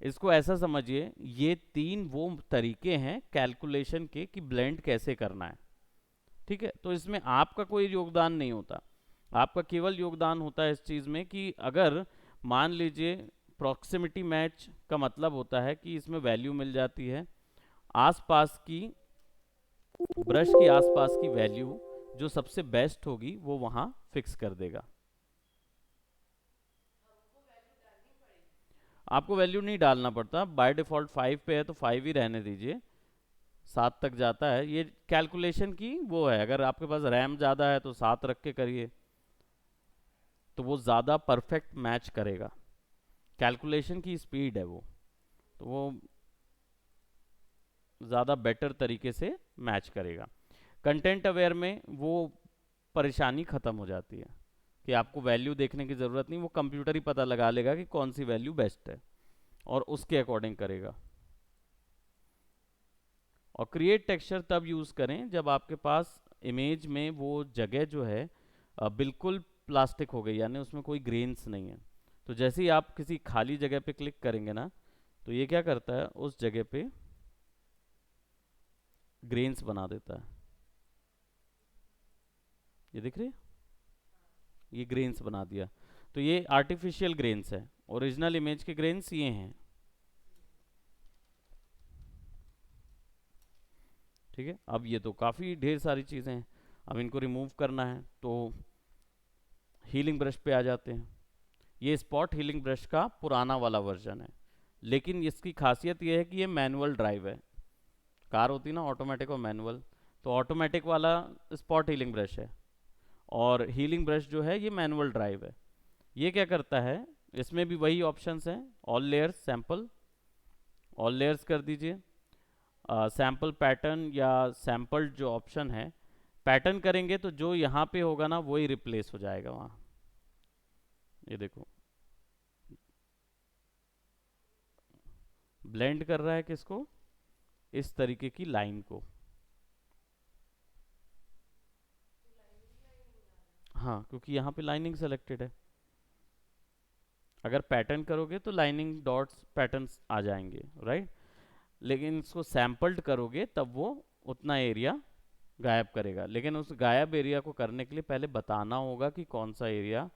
इसको ऐसा समझिए, ये 3 वो तरीके हैं कैलकुलेशन के कि ब्लेंड कैसे करना है। ठीक है, तो इसमें आपका कोई योगदान नहीं होता। आपका केवल योगदान होता है इस चीज़ में कि अगर मान लीजिए प्रॉक्सिमिटी मैच का मतलब होता है कि इसमें वैल्यू मिल जाती है आसपास की, ब्रश की आसपास की वैल्यू जो सबसे बेस्ट होगी वो वहाँ फिक्स कर देगा। आपको वैल्यू नहीं डालना पड़ता, बाय डिफ़ॉल्ट 5 पे है तो 5 ही रहने दीजिए, 7 तक जाता है। ये कैलकुलेशन की वो है, अगर आपके पास रैम ज़्यादा है तो 7 रख के करिए तो वो ज़्यादा परफेक्ट मैच करेगा। कैलकुलेशन की स्पीड है वो, तो वो ज़्यादा बेटर तरीके से मैच करेगा। कंटेंट अवेयर में वो परेशानी ख़त्म हो जाती है कि आपको वैल्यू देखने की ज़रूरत नहीं, वो कंप्यूटर ही पता लगा लेगा कि कौन सी वैल्यू बेस्ट है और उसके अकॉर्डिंग करेगा। और क्रिएट टेक्सचर तब यूज़ करें जब आपके पास इमेज में वो जगह जो है बिल्कुल प्लास्टिक हो गई, यानी उसमें कोई ग्रेन्स नहीं है। तो जैसे ही आप किसी खाली जगह पे क्लिक करेंगे ना, तो ये क्या करता है, उस जगह पे ग्रेन्स बना देता है। ये दिख रही है, ये ग्रेन्स बना दिया। तो ये आर्टिफिशियल ग्रेन्स है, ओरिजिनल इमेज के ग्रेन्स ये हैं। ठीक है, अब ये तो काफ़ी ढेर सारी चीज़ें हैं, अब इनको रिमूव करना है तो हीलिंग ब्रश पे आ जाते हैं। ये स्पॉट हीलिंग ब्रश का पुराना वाला वर्जन है, लेकिन इसकी खासियत ये है कि ये मैनुअल ड्राइव है। कार होती है ना ऑटोमेटिक और मैनुअल, तो ऑटोमेटिक वाला स्पॉट हीलिंग ब्रश है और हीलिंग ब्रश जो है ये मैनुअल ड्राइव है। ये क्या करता है, इसमें भी वही ऑप्शंस हैं, all layers sample, all layers कर दीजिए। सैंपल पैटर्न या सैंपल जो ऑप्शन है, पैटर्न करेंगे तो जो यहाँ पे होगा ना वही रिप्लेस हो जाएगा वहाँ। ये देखो ब्लेंड कर रहा है किसको, इस तरीके की लाइन को। हाँ, क्योंकि यहाँ पे लाइनिंग सेलेक्टेड है। अगर पैटर्न करोगे तो लाइनिंग डॉट्स पैटर्न्स आ जाएंगे, राइट। लेकिन इसको सैम्पल्ड करोगे तब वो उतना एरिया गायब करेगा। लेकिन उस गायब एरिया को करने के लिए पहले बताना होगा कि कौन सा एरिया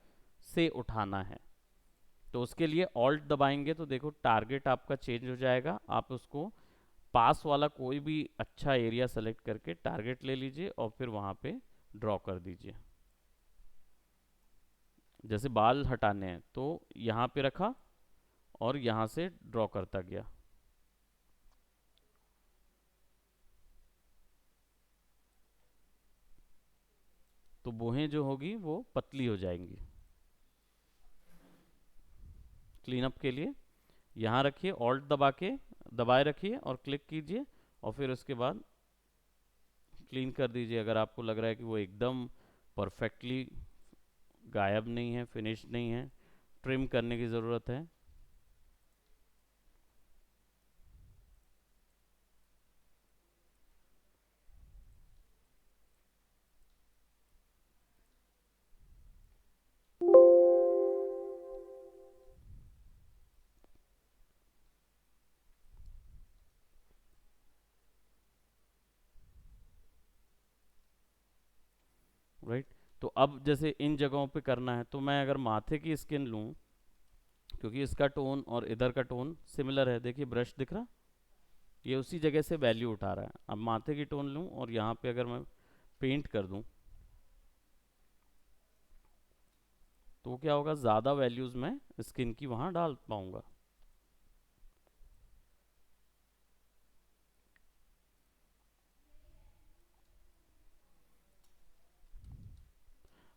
से उठाना है। तो उसके लिए ऑल्ट दबाएंगे तो देखो टारगेट आपका चेंज हो जाएगा। आप उसको पास वाला कोई भी अच्छा एरिया सेलेक्ट करके टारगेट ले लीजिए और फिर वहाँ पे ड्रॉ कर दीजिए। जैसे बाल हटाने हैं तो यहाँ पे रखा और यहाँ से ड्रॉ करता गया। तो बोहें जो होगी वो पतली हो जाएंगी। क्लीन अप के लिए यहाँ रखिए, ऑल्ट दबा के दबाए रखिए और क्लिक कीजिए और फिर उसके बाद क्लीन कर दीजिए। अगर आपको लग रहा है कि वो एकदम परफेक्टली गायब नहीं है, फिनिश नहीं है, ट्रिम करने की ज़रूरत है। राइट, तो अब जैसे इन जगहों पे करना है, तो मैं अगर माथे की स्किन लूँ, क्योंकि इसका टोन और इधर का टोन सिमिलर है, देखिए ब्रश दिख रहा, ये उसी जगह से वैल्यू उठा रहा है। अब माथे की टोन लूँ और यहाँ पे अगर मैं पेंट कर दूँ, तो क्या होगा, ज़्यादा वैल्यूज़ मैं स्किन की वहाँ डाल पाऊँगा।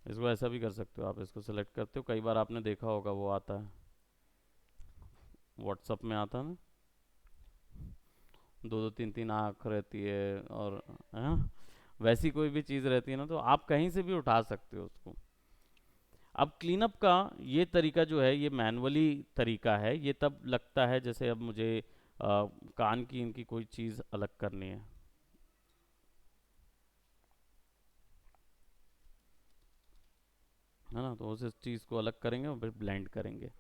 इसको ऐसा भी कर सकते हो आप, इसको सेलेक्ट करते हो, कई बार आपने देखा होगा वो आता है, व्हाट्सअप में आता है ना, दो दो तीन तीन आँख रहती है, और हाँ, वैसी कोई भी चीज़ रहती है ना, तो आप कहीं से भी उठा सकते हो उसको। अब क्लीनअप का ये तरीका जो है, ये मैनुअली तरीका है, ये तब लगता है जैसे अब मुझे कान की इनकी कोई चीज़ अलग करनी है ना, तो उस चीज़ को अलग करेंगे और फिर ब्लेंड करेंगे।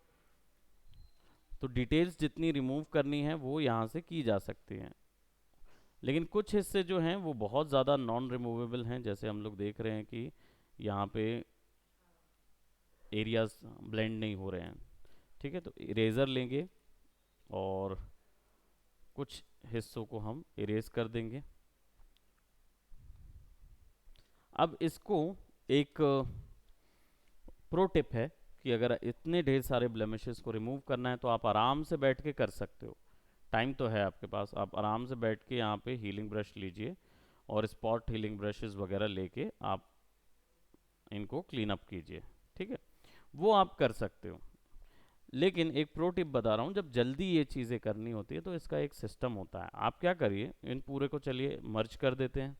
तो डिटेल्स जितनी रिमूव करनी है वो यहाँ से की जा सकती हैं, लेकिन कुछ हिस्से जो हैं वो बहुत ज़्यादा नॉन रिमूवेबल हैं, जैसे हम लोग देख रहे हैं कि यहाँ पे एरियाज ब्लेंड नहीं हो रहे हैं। ठीक है, तो इरेज़र लेंगे और कुछ हिस्सों को हम इरेज कर देंगे। अब इसको एक प्रो टिप है कि अगर इतने ढेर सारे ब्लेमिशेस को रिमूव करना है तो आप आराम से बैठ के कर सकते हो, टाइम तो है आपके पास, आप आराम से बैठ के यहाँ पे हीलिंग ब्रश लीजिए और स्पॉट हीलिंग ब्रशेस वगैरह लेके आप इनको क्लीन अप कीजिए। ठीक है, वो आप कर सकते हो, लेकिन एक प्रो टिप बता रहा हूँ, जब जल्दी ये चीज़ें करनी होती है तो इसका एक सिस्टम होता है। आप क्या करिए, इन पूरे को चलिए मर्ज कर देते हैं।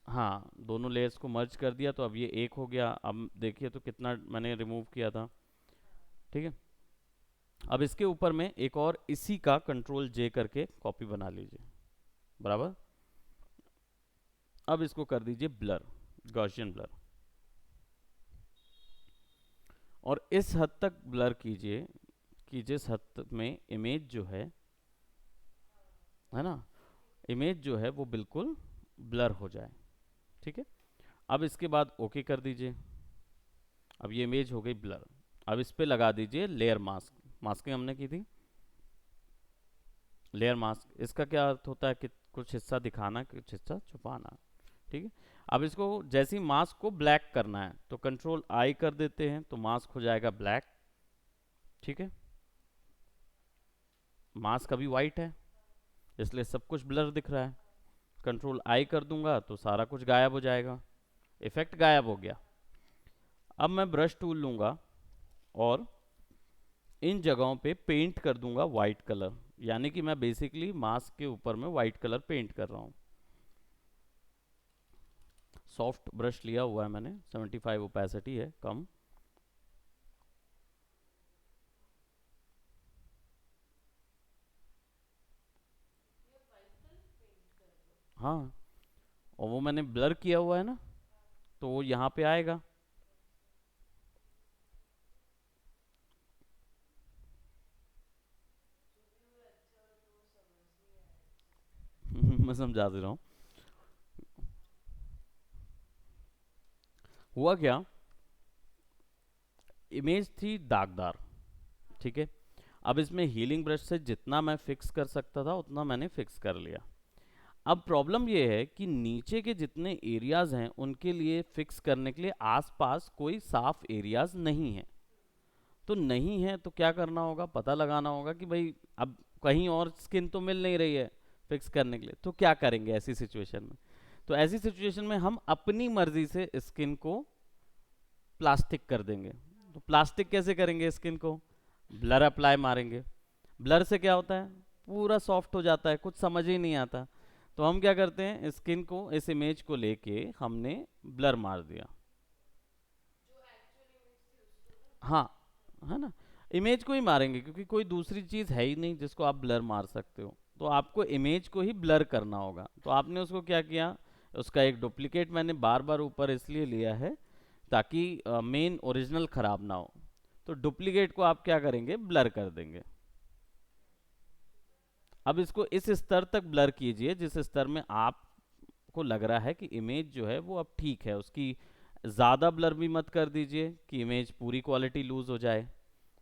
हाँ, दोनों लेयर्स को मर्ज कर दिया, तो अब ये एक हो गया। अब देखिए तो कितना मैंने रिमूव किया था। ठीक है, अब इसके ऊपर में एक और इसी का कंट्रोल जे करके कॉपी बना लीजिए, बराबर। अब इसको कर दीजिए ब्लर, गॉसियन ब्लर, और इस हद तक ब्लर कीजिए कि जिस हद तक में इमेज जो है ना, इमेज जो है वो बिल्कुल ब्लर हो जाए। ठीक है, अब इसके बाद ओके कर दीजिए। अब ये इमेज हो गई ब्लर। अब इस पे लगा दीजिए लेयर मास्क, मास्किंग हमने की थी, लेयर मास्क। इसका क्या अर्थ होता है कि कुछ हिस्सा दिखाना, कुछ हिस्सा छुपाना। ठीक है, अब इसको जैसे ही मास्क को ब्लैक करना है तो कंट्रोल आई कर देते हैं, तो मास्क हो जाएगा ब्लैक। ठीक है, मास्क अभी वाइट है इसलिए सब कुछ ब्लर दिख रहा है, कंट्रोल आई कर दूंगा तो सारा कुछ गायब हो जाएगा, इफेक्ट गायब हो गया। अब मैं ब्रश टूल लूंगा और इन जगहों पे पेंट कर दूंगा वाइट कलर, यानी कि मैं बेसिकली मास्क के ऊपर में वाइट कलर पेंट कर रहा हूँ। सॉफ्ट ब्रश लिया हुआ है मैंने, 75 ओपेसिटी है, कम। हाँ, और वो मैंने ब्लर किया हुआ है ना, तो वो यहाँ पे आएगा। मैं समझा दे रहा हूँ। हुआ क्या, इमेज थी दागदार। ठीक है, अब इसमें हीलिंग ब्रश से जितना मैं फिक्स कर सकता था उतना मैंने फिक्स कर लिया। अब प्रॉब्लम ये है कि नीचे के जितने एरियाज हैं उनके लिए फिक्स करने के लिए आसपास कोई साफ एरियाज नहीं है। तो नहीं है तो क्या करना होगा, पता लगाना होगा कि भाई अब कहीं और स्किन तो मिल नहीं रही है फिक्स करने के लिए, तो क्या करेंगे ऐसी सिचुएशन में। तो ऐसी सिचुएशन में हम अपनी मर्जी से स्किन को प्लास्टिक कर देंगे। तो प्लास्टिक कैसे करेंगे स्किन को, ब्लर अप्लाई मारेंगे। ब्लर से क्या होता है, पूरा सॉफ्ट हो जाता है, कुछ समझ ही नहीं आता। तो हम क्या करते हैं, स्किन को, इस इमेज को लेके हमने ब्लर मार दिया। हाँ, है ना, इमेज को ही मारेंगे क्योंकि कोई दूसरी चीज़ है ही नहीं जिसको आप ब्लर मार सकते हो, तो आपको इमेज को ही ब्लर करना होगा। तो आपने उसको क्या किया, उसका एक डुप्लीकेट मैंने बार बार ऊपर इसलिए लिया है ताकि मेन ओरिजिनल ख़राब ना हो। तो डुप्लीकेट को आप क्या करेंगे, ब्लर कर देंगे। अब इसको इस स्तर तक ब्लर कीजिए जिस स्तर में आपको को लग रहा है कि इमेज जो है वो अब ठीक है, उसकी ज़्यादा ब्लर भी मत कर दीजिए कि इमेज पूरी क्वालिटी लूज हो जाए,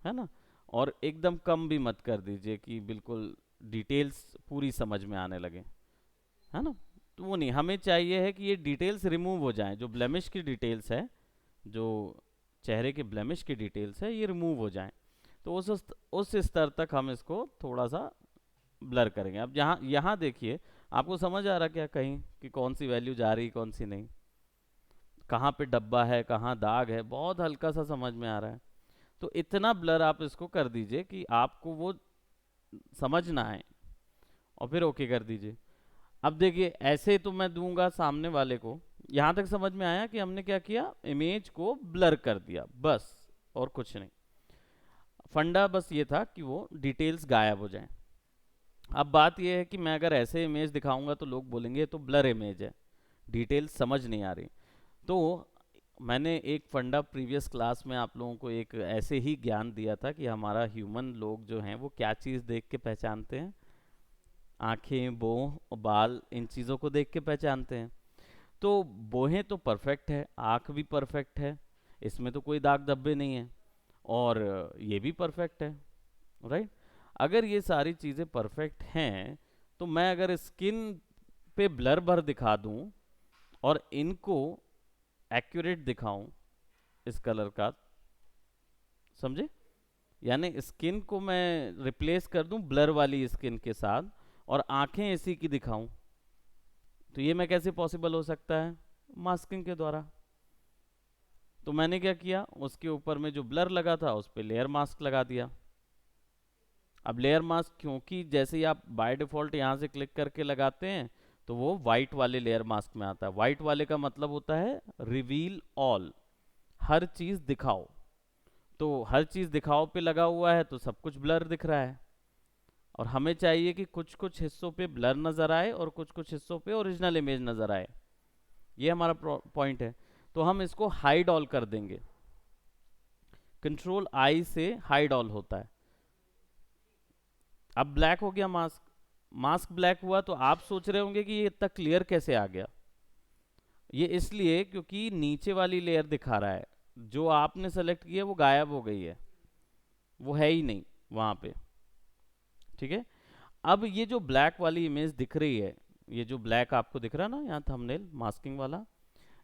है ना, और एकदम कम भी मत कर दीजिए कि बिल्कुल डिटेल्स पूरी समझ में आने लगे, है ना। तो वो नहीं, हमें चाहिए है कि ये डिटेल्स रिमूव हो जाएं, जो ब्लेमिश की डिटेल्स है, जो चेहरे के ब्लेमिश की डिटेल्स है, ये रिमूव हो जाएं। तो उस स्तर तक हम इसको थोड़ा सा ब्लर करेंगे। अब यहाँ यहाँ देखिए, आपको समझ आ रहा क्या कहीं कि कौन सी वैल्यू जा रही कौन सी नहीं, कहाँ पे डब्बा है कहाँ दाग है, बहुत हल्का सा समझ में आ रहा है। तो इतना ब्लर आप इसको कर दीजिए कि आपको वो समझ ना आए, और फिर ओके कर दीजिए। अब देखिए ऐसे तो मैं दूंगा सामने वाले को, यहाँ तक समझ में आया कि हमने क्या किया, इमेज को ब्लर कर दिया बस, और कुछ नहीं। फंडा बस ये था कि वो डिटेल्स गायब हो जाएं। अब बात ये है कि मैं अगर ऐसे इमेज दिखाऊंगा तो लोग बोलेंगे ये तो ब्लर इमेज है, डिटेल्स समझ नहीं आ रही। तो मैंने एक फंडा प्रीवियस क्लास में आप लोगों को एक ऐसे ही ज्ञान दिया था कि हमारा ह्यूमन लोग जो हैं वो क्या चीज़ देख के पहचानते हैं, आंखें, भौं, बाल, इन चीज़ों को देख के पहचानते हैं। तो भौहें तो परफेक्ट है, आंख भी परफेक्ट है, इसमें तो कोई दाग धब्बे नहीं है, और ये भी परफेक्ट है, राइट। अगर ये सारी चीज़ें परफेक्ट हैं, तो मैं अगर स्किन पे ब्लर भर दिखा दूं और इनको एक्यूरेट दिखाऊं इस कलर का, समझे, यानी स्किन को मैं रिप्लेस कर दूं ब्लर वाली स्किन के साथ और आंखें इसी की दिखाऊं, तो ये मैं कैसे पॉसिबल हो सकता है, मास्किंग के द्वारा। तो मैंने क्या किया, उसके ऊपर में जो ब्लर लगा था उस पर लेयर मास्क लगा दिया। अब लेयर मास्क क्योंकि जैसे ही आप बाय डिफ़ॉल्ट यहाँ से क्लिक करके लगाते हैं तो वो वाइट वाले लेयर मास्क में आता है। वाइट वाले का मतलब होता है रिवील ऑल, हर चीज़ दिखाओ। तो हर चीज़ दिखाओ पे लगा हुआ है तो सब कुछ ब्लर दिख रहा है, और हमें चाहिए कि कुछ कुछ हिस्सों पे ब्लर नज़र आए और कुछ कुछ हिस्सों पे ओरिजिनल इमेज नज़र आए। ये हमारा पॉइंट है। तो हम इसको हाइड ऑल कर देंगे, कंट्रोल आई से हाइड ऑल होता है। अब ब्लैक हो गया मास्क, मास्क ब्लैक हुआ, तो आप सोच रहे होंगे कि ये इतना क्लियर कैसे आ गया। ये इसलिए क्योंकि नीचे वाली लेयर दिखा रहा है, जो आपने सेलेक्ट किया वो गायब हो गई है, वो है ही नहीं वहां पे, ठीक है। अब ये जो ब्लैक वाली इमेज दिख रही है, ये जो ब्लैक आपको दिख रहा है ना यहाँ थंबनेल मास्किंग वाला,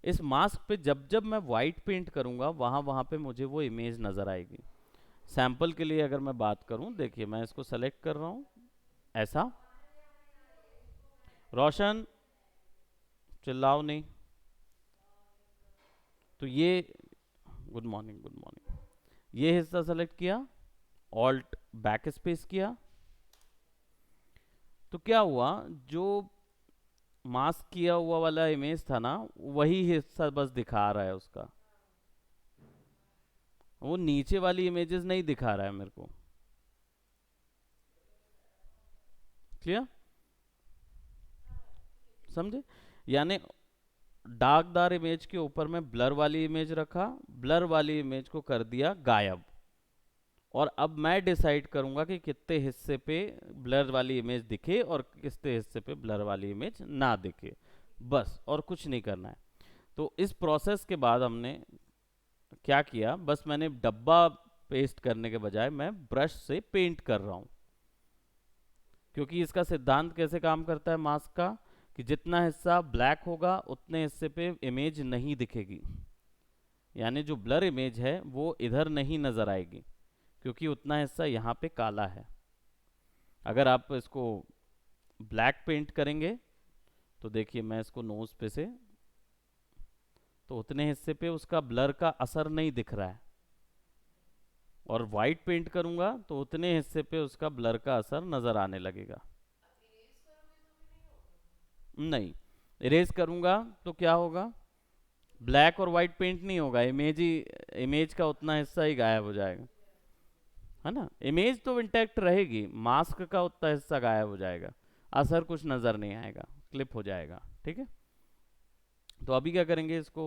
इस मास्क पे जब जब मैं वाइट पेंट करूंगा वहां वहां पे मुझे वो इमेज नजर आएगी। सैंपल के लिए अगर मैं बात करूं, देखिए मैं इसको सेलेक्ट कर रहा हूं ऐसा, रोशन चिल्लाओ नहीं, तो ये गुड मॉर्निंग गुड मॉर्निंग, ये हिस्सा सेलेक्ट किया, ऑल्ट बैक स्पेस किया, तो क्या हुआ, जो मास्क किया हुआ वाला इमेज था ना वही हिस्सा बस दिखा रहा है उसका, वो नीचे वाली इमेजेस नहीं दिखा रहा है मेरे को। क्लियर, समझे, यानी दागदार इमेज के ऊपर में ब्लर वाली इमेज रखा, ब्लर वाली इमेज को कर दिया गायब, और अब मैं डिसाइड करूंगा कि कितने हिस्से पे ब्लर वाली इमेज दिखे और कितने हिस्से पे ब्लर वाली इमेज ना दिखे, बस, और कुछ नहीं करना है। तो इस प्रोसेस के बाद हमने क्या किया, बस मैंने डब्बा पेस्ट करने के बजाय मैं ब्रश से पेंट कर रहा हूँ, क्योंकि इसका सिद्धांत कैसे काम करता है मास्क का, कि जितना हिस्सा ब्लैक होगा उतने हिस्से पे इमेज नहीं दिखेगी, यानी जो ब्लर इमेज है वो इधर नहीं नजर आएगी, क्योंकि उतना हिस्सा यहाँ पे काला है। अगर आप इसको ब्लैक पेंट करेंगे तो देखिए मैं इसको नोज पे से, तो उतने हिस्से पे उसका ब्लर का असर नहीं दिख रहा है, और वाइट पेंट करूंगा तो उतने हिस्से पे उसका ब्लर का असर नजर आने लगेगा। नहीं, इरेज करूंगा तो क्या होगा, ब्लैक और वाइट पेंट नहीं होगा, इमेज का उतना हिस्सा ही गायब हो जाएगा, है ना। इमेज तो इंटैक्ट रहेगी, मास्क का उतना हिस्सा गायब हो जाएगा, असर कुछ नजर नहीं आएगा, क्लिप हो जाएगा, ठीक है। तो अभी क्या करेंगे, इसको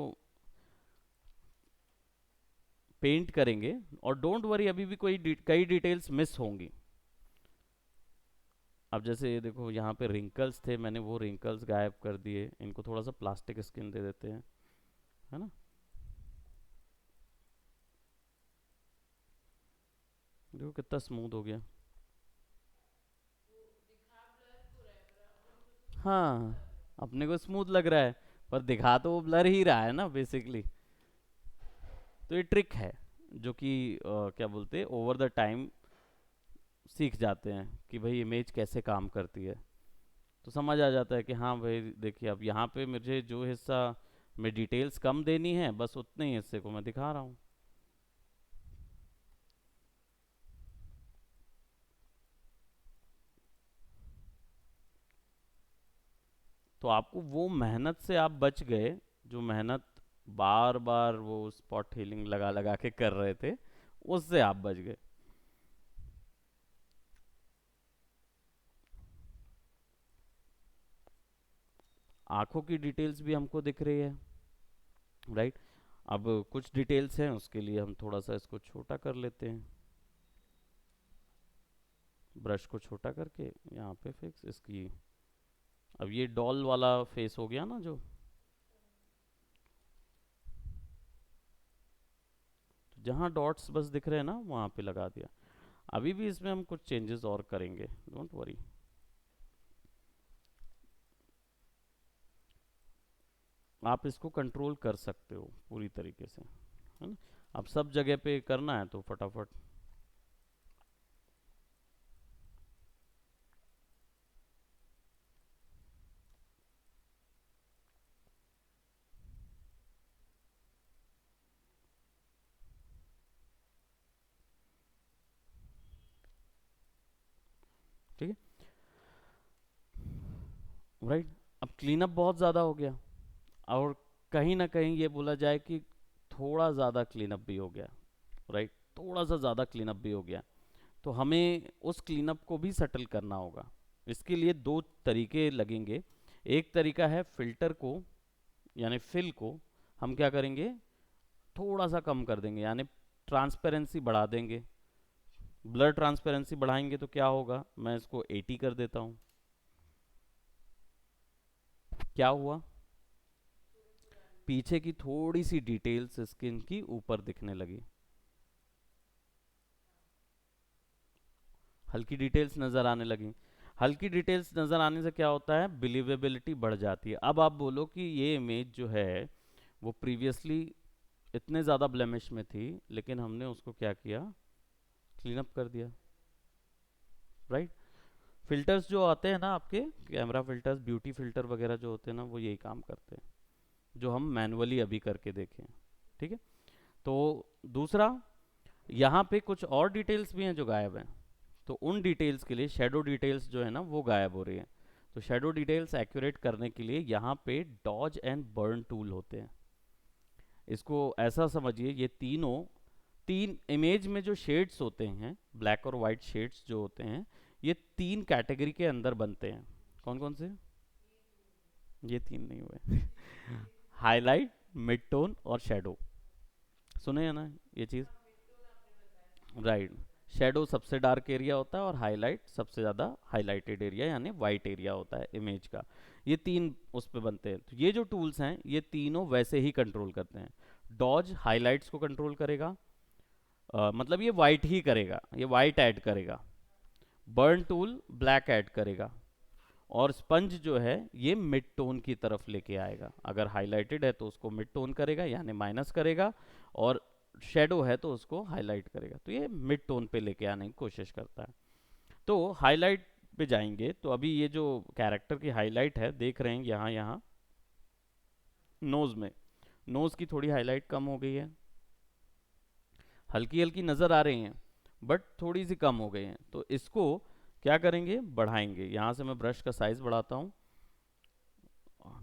पेंट करेंगे, और डोंट वरी अभी भी कई डिटेल्स मिस होंगी। अब जैसे ये देखो यहाँ पे रिंकल्स थे, मैंने वो रिंकल्स गायब कर दिए, इनको थोड़ा सा प्लास्टिक स्किन दे देते हैं, है ना। देखो कितना स्मूथ हो गया। हाँ, अपने को स्मूथ लग रहा है, पर दिखा तो वो ब्लर ही रहा है ना बेसिकली। तो ये ट्रिक है जो कि क्या बोलते हैं, ओवर द टाइम सीख जाते हैं कि भाई इमेज कैसे काम करती है। तो समझ आ जाता है कि हाँ भाई देखिए, अब यहाँ पे मुझे जो हिस्सा में डिटेल्स कम देनी है, बस उतने ही हिस्से को मैं दिखा रहा हूँ। तो आपको वो मेहनत से आप बच गए, जो मेहनत बार बार वो स्पॉट हीलिंग लगा लगा के कर रहे थे, उससे आप बच गए। आंखों की डिटेल्स भी हमको दिख रही है, राइट। अब कुछ डिटेल्स हैं, उसके लिए हम थोड़ा सा इसको छोटा कर लेते हैं, ब्रश को छोटा करके यहाँ पे फिक्स इसकी। अब ये डॉल वाला फेस हो गया ना जो, तो जहाँ डॉट्स बस दिख रहे हैं ना वहाँ पे लगा दिया। अभी भी इसमें हम कुछ चेंजेस और करेंगे, डोंट वरी। आप इसको कंट्रोल कर सकते हो पूरी तरीके से, है ना। अब सब जगह पे करना है तो फटाफट। ठीक है, राइट। अब क्लीनअप बहुत ज़्यादा हो गया, और कहीं ना कहीं ये बोला जाए कि थोड़ा ज़्यादा क्लीनअप भी हो गया, राइट। थोड़ा सा ज़्यादा क्लीनअप भी हो गया, तो हमें उस क्लीनअप को भी सेटल करना होगा। इसके लिए दो तरीके लगेंगे। एक तरीका है फिल्टर को, यानी फिल को हम क्या करेंगे, थोड़ा सा कम कर देंगे, यानी ट्रांसपेरेंसी बढ़ा देंगे। ब्लर ट्रांसपेरेंसी बढ़ाएंगे तो क्या होगा, मैं इसको 80 कर देता हूँ। क्या हुआ, पीछे की थोड़ी सी डिटेल्स स्किन की ऊपर दिखने लगी, हल्की डिटेल्स नज़र आने लगी। हल्की डिटेल्स नज़र आने से क्या होता है, बिलीवेबिलिटी बढ़ जाती है। अब आप बोलो कि ये इमेज जो है वो प्रीवियसली इतने ज़्यादा ब्लेमिश में थी, लेकिन हमने उसको क्या किया, क्लीन अप कर दिया, राइट। फिल्टर्स जो आते हैं ना आपके, कैमरा फिल्टर्स, ब्यूटी फिल्टर वगैरह जो होते हैं ना, वो यही काम करते हैं, जो हम मैनुअली अभी करके देखें। ठीक है। तो दूसरा, यहाँ पे कुछ और डिटेल्स भी हैं जो गायब हैं, तो उन डिटेल्स के लिए शेडो डिटेल्स जो है ना वो गायब हो रही है। तो शेडो डिटेल्स एक्यूरेट करने के लिए यहाँ पे डॉज एंड बर्न टूल होते हैं। इसको ऐसा समझिए, ये तीनों, तीन इमेज में जो शेड्स होते हैं, ब्लैक और वाइट शेड्स जो होते हैं, ये तीन कैटेगरी के अंदर बनते हैं। कौन कौन से, ये तीन नहीं हुए हाईलाइट, मिड टोन और शेडो, सुने हैं ना ये चीज़, राइट। शेडो सबसे डार्क एरिया होता है और हाईलाइट सबसे ज़्यादा हाईलाइटेड एरिया यानी वाइट एरिया होता है इमेज का। ये तीन उस पे बनते हैं। तो ये जो टूल्स हैं ये तीनों वैसे ही कंट्रोल करते हैं। डॉज हाईलाइट्स को कंट्रोल करेगा, मतलब ये वाइट ही करेगा, ये वाइट ऐड करेगा। बर्न टूल ब्लैक ऐड करेगा। और स्पंज जो है ये मिड टोन की तरफ लेके आएगा, अगर हाईलाइटेड है तो उसको मिड टोन करेगा यानी माइनस करेगा, और शेडो है तो उसको हाईलाइट करेगा। तो ये मिड टोन पे लेके आने की कोशिश करता है। तो हाईलाइट पे जाएंगे तो अभी ये जो कैरेक्टर की हाईलाइट है देख रहे हैं यहाँ यहाँ नोज में, नोज की थोड़ी हाईलाइट कम हो गई है, हल्की हल्की नज़र आ रही हैं बट थोड़ी सी कम हो गई हैं। तो इसको क्या करेंगे, बढ़ाएंगे। यहाँ से मैं ब्रश का साइज बढ़ाता हूँ,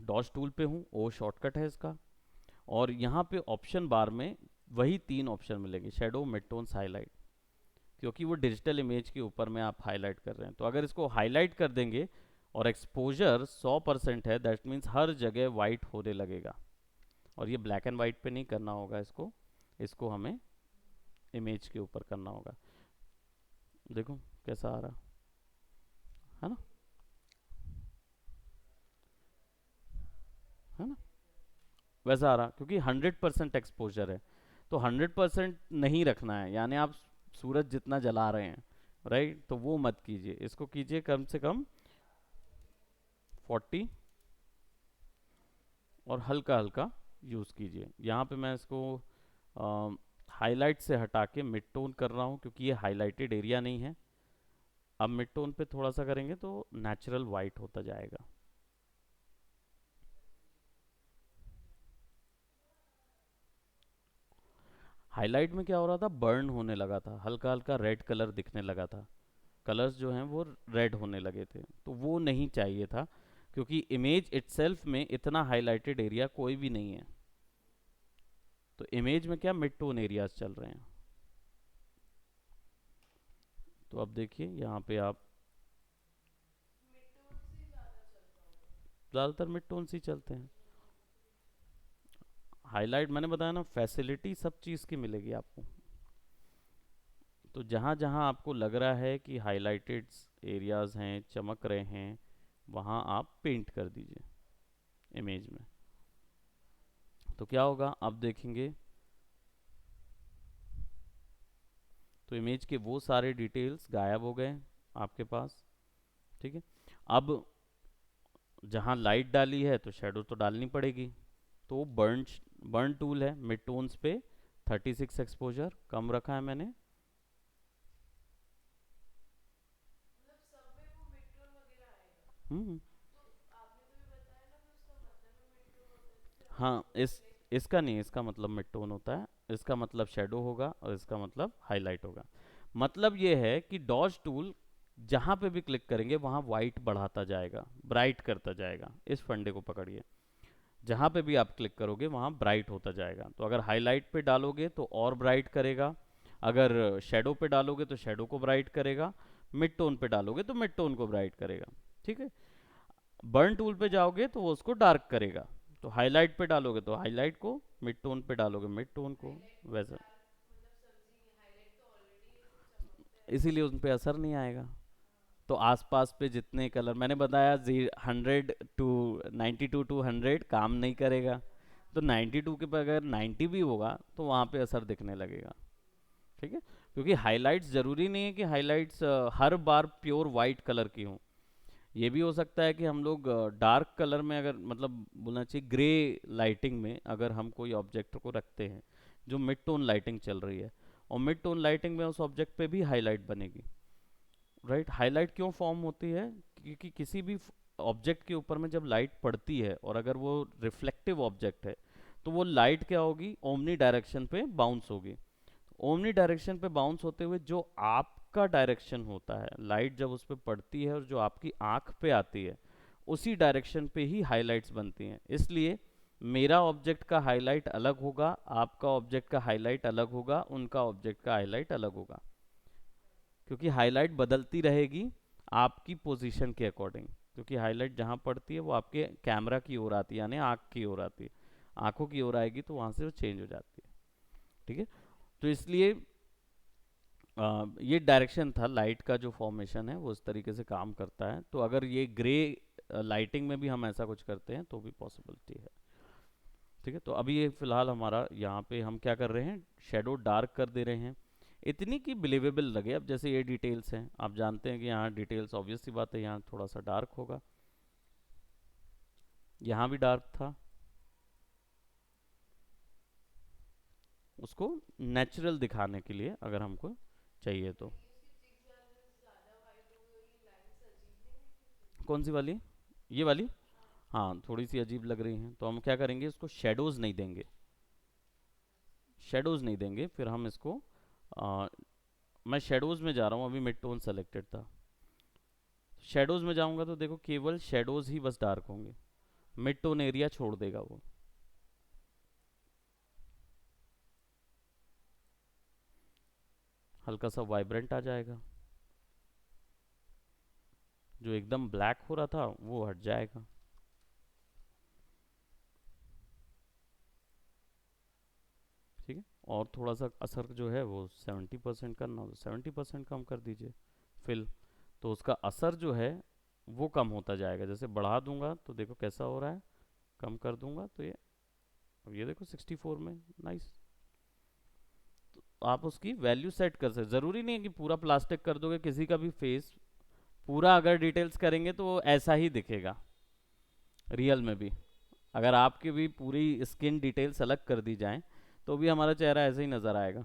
डॉज टूल पे हूँ, ओ शॉर्टकट है इसका, और यहाँ पे ऑप्शन बार में वही तीन ऑप्शन मिलेंगे, शेडो, मिड टोन्स, हाईलाइट, क्योंकि वो डिजिटल इमेज के ऊपर में आप हाईलाइट कर रहे हैं। तो अगर इसको हाईलाइट कर देंगे और एक्सपोजर 100% है, दैट मीन्स हर जगह वाइट होने लगेगा। और ये ब्लैक एंड वाइट पे नहीं करना होगा इसको, इसको हमें इमेज के ऊपर करना होगा। देखो कैसा आ रहा है ना, है ना, वैसा आ रहा क्योंकि 100% एक्सपोजर है। तो 100% नहीं रखना है, यानी आप सूरज जितना जला रहे हैं, राइट, तो वो मत कीजिए, इसको कीजिए कम से कम 40, और हल्का हल्का यूज़ कीजिए। यहाँ पे मैं इसको हाईलाइट से हटा के मिड टोन कर रहा हूँ क्योंकि ये हाईलाइटेड एरिया नहीं है। अब मिड टोन पे थोड़ा सा करेंगे तो नेचुरल वाइट होता जाएगा। हाईलाइट में क्या हो रहा था, बर्न होने लगा था, हल्का हल्का रेड कलर दिखने लगा था, कलर्स जो हैं वो रेड होने लगे थे, तो वो नहीं चाहिए था क्योंकि इमेज इटसेल्फ में इतना हाईलाइटेड एरिया कोई भी नहीं है। तो इमेज में क्या मिड टोन एरियाज चल रहे हैं। तो अब देखिए यहाँ पे आप ज़्यादातर मिड टोन से ही चलते हैं। हाईलाइट मैंने बताया ना, फैसिलिटी सब चीज़ की मिलेगी आपको। तो जहाँ जहाँ आपको लग रहा है कि हाइलाइटेड एरियाज हैं, चमक रहे हैं, वहाँ आप पेंट कर दीजिए इमेज में। तो क्या होगा, आप देखेंगे तो इमेज के वो सारे डिटेल्स गायब हो गए आपके पास। ठीक है, अब जहाँ लाइट डाली है तो शेडो तो डालनी पड़ेगी। तो बर्न बर्न टूल है मिड टोन्स पे, 36 एक्सपोजर कम रखा है मैंने। हम्म। हाँ, इसका नहीं, इसका मतलब मिड टोन होता है, इसका मतलब शेडो होगा और इसका मतलब हाईलाइट होगा। मतलब ये है कि डॉज टूल जहाँ पे भी क्लिक करेंगे वहाँ वाइट बढ़ाता जाएगा, ब्राइट करता जाएगा। इस फंडे को पकड़िए, जहाँ पे भी आप क्लिक करोगे वहाँ ब्राइट होता जाएगा। तो अगर हाईलाइट पे डालोगे तो और ब्राइट करेगा, अगर शेडो पे डालोगे तो शेडो को ब्राइट करेगा, मिड टोन पे डालोगे तो मिड टोन को ब्राइट करेगा। ठीक है, बर्न टूल पे जाओगे तो वो उसको डार्क करेगा, तो हाईलाइट पे डालोगे तो हाईलाइट को, मिड टोन पे डालोगे मिड टोन को, वैसा। इसीलिए उन पे असर नहीं आएगा। तो आसपास पे जितने कलर मैंने बताया, 100 टू 92 टू 100 काम नहीं करेगा। तो 92 के पे अगर 90 भी होगा तो वहाँ पे असर दिखने लगेगा। ठीक है, क्योंकि हाइलाइट्स ज़रूरी नहीं है कि हाइलाइट्स हर बार प्योर वाइट कलर की हों। ये भी हो सकता है कि हम लोग डार्क कलर में, अगर मतलब बोलना चाहिए ग्रे लाइटिंग में, अगर हम कोई ऑब्जेक्ट को रखते हैं जो मिड टोन लाइटिंग चल रही है, और मिड टोन लाइटिंग में उस ऑब्जेक्ट पे भी हाईलाइट बनेगी। राइट, हाईलाइट क्यों फॉर्म होती है, क्योंकि किसी भी ऑब्जेक्ट के ऊपर में जब लाइट पड़ती है और अगर वो रिफ्लेक्टिव ऑब्जेक्ट है तो वो लाइट क्या होगी, ओमनी डायरेक्शन पे बाउंस होगी। ओमनी डायरेक्शन पे बाउंस होते हुए जो आपका डायरेक्शन होता है, लाइट जब उस पर पड़ती है और जो आपकी आंख पे आती है, उसी डायरेक्शन पे ही हाइलाइट्स बनती हैं। इसलिए मेरा ऑब्जेक्ट का हाईलाइट अलग होगा, आपका ऑब्जेक्ट का हाईलाइट अलग होगा, उनका ऑब्जेक्ट का हाईलाइट अलग होगा, क्योंकि हाईलाइट बदलती रहेगी आपकी पोजीशन के अकॉर्डिंग। क्योंकि हाईलाइट जहाँ पड़ती है वो आपके कैमरा की ओर आती है, यानी आँख की ओर आती है, आँखों की ओर आएगी तो वहाँ से वो चेंज हो जाती है। ठीक है, तो इसलिए ये डायरेक्शन था लाइट का, जो फॉर्मेशन है वो इस तरीके से काम करता है। तो अगर ये ग्रे लाइटिंग में भी हम ऐसा कुछ करते हैं तो भी पॉसिबिलिटी है। ठीक है, तो अभी ये फिलहाल हमारा यहाँ पे हम क्या कर रहे हैं, शेडो डार्क कर दे रहे हैं, इतनी की बिलीवेबल लगे। अब जैसे ये डिटेल्स हैं, आप जानते हैं कि यहाँ डिटेल्स ऑब्वियस सी बात है यहाँ थोड़ा सा डार्क होगा, यहाँ भी डार्क था, उसको नेचुरल दिखाने के लिए अगर हमको चाहिए तो। कौन सी वाली, ये वाली? हाँ, थोड़ी सी अजीब लग रही हैं, तो हम क्या करेंगे, इसको शेडोज़ नहीं देंगे, शेडोज़ नहीं देंगे, फिर हम इसको आ, मैं शेडोज़ में जा रहा हूँ, अभी मिड टोन सेलेक्टेड था, शेडोज़ में जाऊंगा तो देखो केवल शेडोज़ ही बस डार्क होंगे, मिड टोन एरिया छोड़ देगा वो। हल्का सा वाइब्रेंट आ जाएगा, जो एकदम ब्लैक हो रहा था वो हट जाएगा। ठीक है, और थोड़ा सा असर जो है वो 70% करना हो तो 70% कम कर दीजिए फिल, तो उसका असर जो है वो कम होता जाएगा। जैसे बढ़ा दूंगा तो देखो कैसा हो रहा है, कम कर दूंगा तो ये, अब ये देखो 64 में। नाइस। आप उसकी वैल्यू सेट कर सकते, ज़रूरी नहीं है कि पूरा प्लास्टिक कर दोगे किसी का भी फेस, पूरा अगर डिटेल्स करेंगे तो वो ऐसा ही दिखेगा रियल में भी। अगर आपकी भी पूरी स्किन डिटेल्स अलग कर दी जाएं तो भी हमारा चेहरा ऐसे ही नज़र आएगा,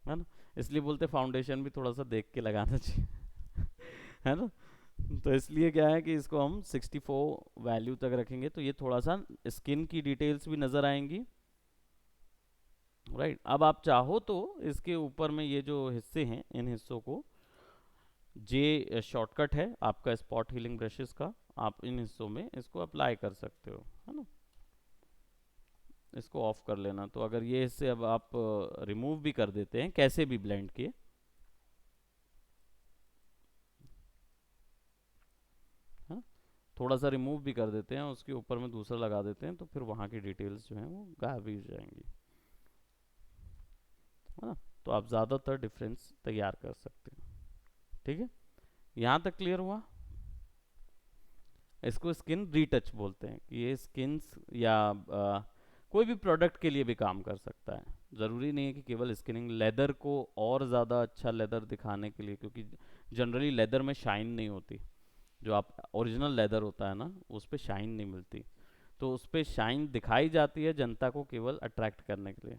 है ना। इसलिए बोलते फाउंडेशन भी थोड़ा सा देख के लगाना चाहिए है ना। तो इसलिए क्या है कि इसको हम 64 वैल्यू तक रखेंगे तो ये थोड़ा सा स्किन की डिटेल्स भी नज़र आएंगी। राइट, अब आप चाहो तो इसके ऊपर में ये जो हिस्से हैं इन हिस्सों को, जे शॉर्टकट है आपका स्पॉट हीलिंग ब्रशेस का, आप इन हिस्सों में इसको अप्लाई कर सकते हो, है ना। इसको ऑफ कर लेना। तो अगर ये हिस्से अब आप रिमूव भी कर देते हैं कैसे भी ब्लेंड किए, है ना, थोड़ा सा रिमूव भी कर देते हैं, उसके ऊपर में दूसरा लगा देते हैं, तो फिर वहाँ की डिटेल्स जो हैं वो गायब ही हो जाएंगी, है ना। तो आप ज़्यादातर डिफरेंस तैयार कर सकते हैं। ठीक है, यहाँ तक क्लियर हुआ। इसको स्किन रीटच बोलते हैं कि ये स्किन्स या कोई भी प्रोडक्ट के लिए भी काम कर सकता है। ज़रूरी नहीं है कि केवल स्किनिंग, लेदर को और ज़्यादा अच्छा लेदर दिखाने के लिए, क्योंकि जनरली लेदर में शाइन नहीं होती, जो आप ओरिजिनल लेदर होता है ना उस पर शाइन नहीं मिलती, तो उस पर शाइन दिखाई जाती है जनता को केवल अट्रैक्ट करने के लिए,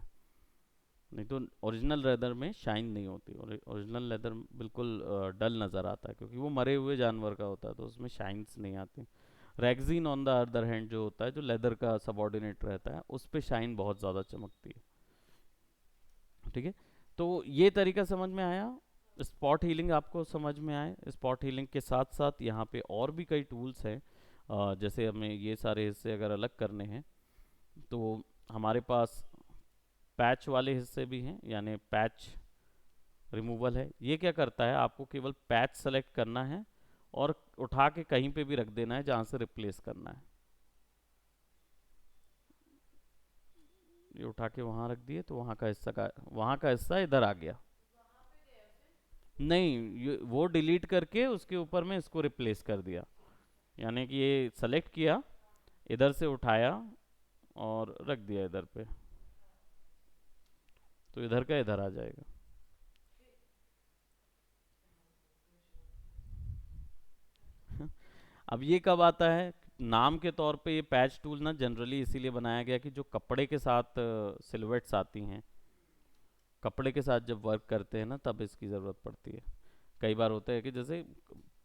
नहीं तो ओरिजिनल लेदर में शाइन नहीं होती। ओरिजिनल लेदर बिल्कुल डल नज़र आता है क्योंकि वो मरे हुए जानवर का होता है, तो उसमें शाइन्स नहीं आती। Rexine on the other hand जो होता है, जो लेदर का सबॉर्डिनेट रहता है, उस पर शाइन बहुत ज़्यादा चमकती है। ठीक है, तो ये तरीका समझ में आया। स्पॉट हीलिंग आपको समझ में आए। स्पॉट हीलिंग के साथ साथ यहाँ पे और भी कई टूल्स हैं। जैसे हमें ये सारे हिस्से अगर अलग करने हैं तो हमारे पास पैच वाले हिस्से भी हैं, यानी पैच रिमूवल है। ये क्या करता है, आपको केवल पैच सेलेक्ट करना है और उठा के कहीं पे भी रख देना है जहाँ से रिप्लेस करना है। ये उठा के वहाँ रख दिए तो वहाँ का हिस्सा इधर आ गया। नहीं, वो डिलीट करके उसके ऊपर में इसको रिप्लेस कर दिया, यानी कि ये सेलेक्ट किया, इधर से उठाया और रख दिया इधर पे, तो इधर का इधर आ जाएगा। अब ये कब आता है, नाम के तौर पे ये पैच टूल ना जनरली इसीलिए बनाया गया कि जो कपड़े के साथ सिलवेट्स आती हैं, कपड़े के साथ जब वर्क करते हैं ना तब इसकी ज़रूरत पड़ती है। कई बार होता है कि जैसे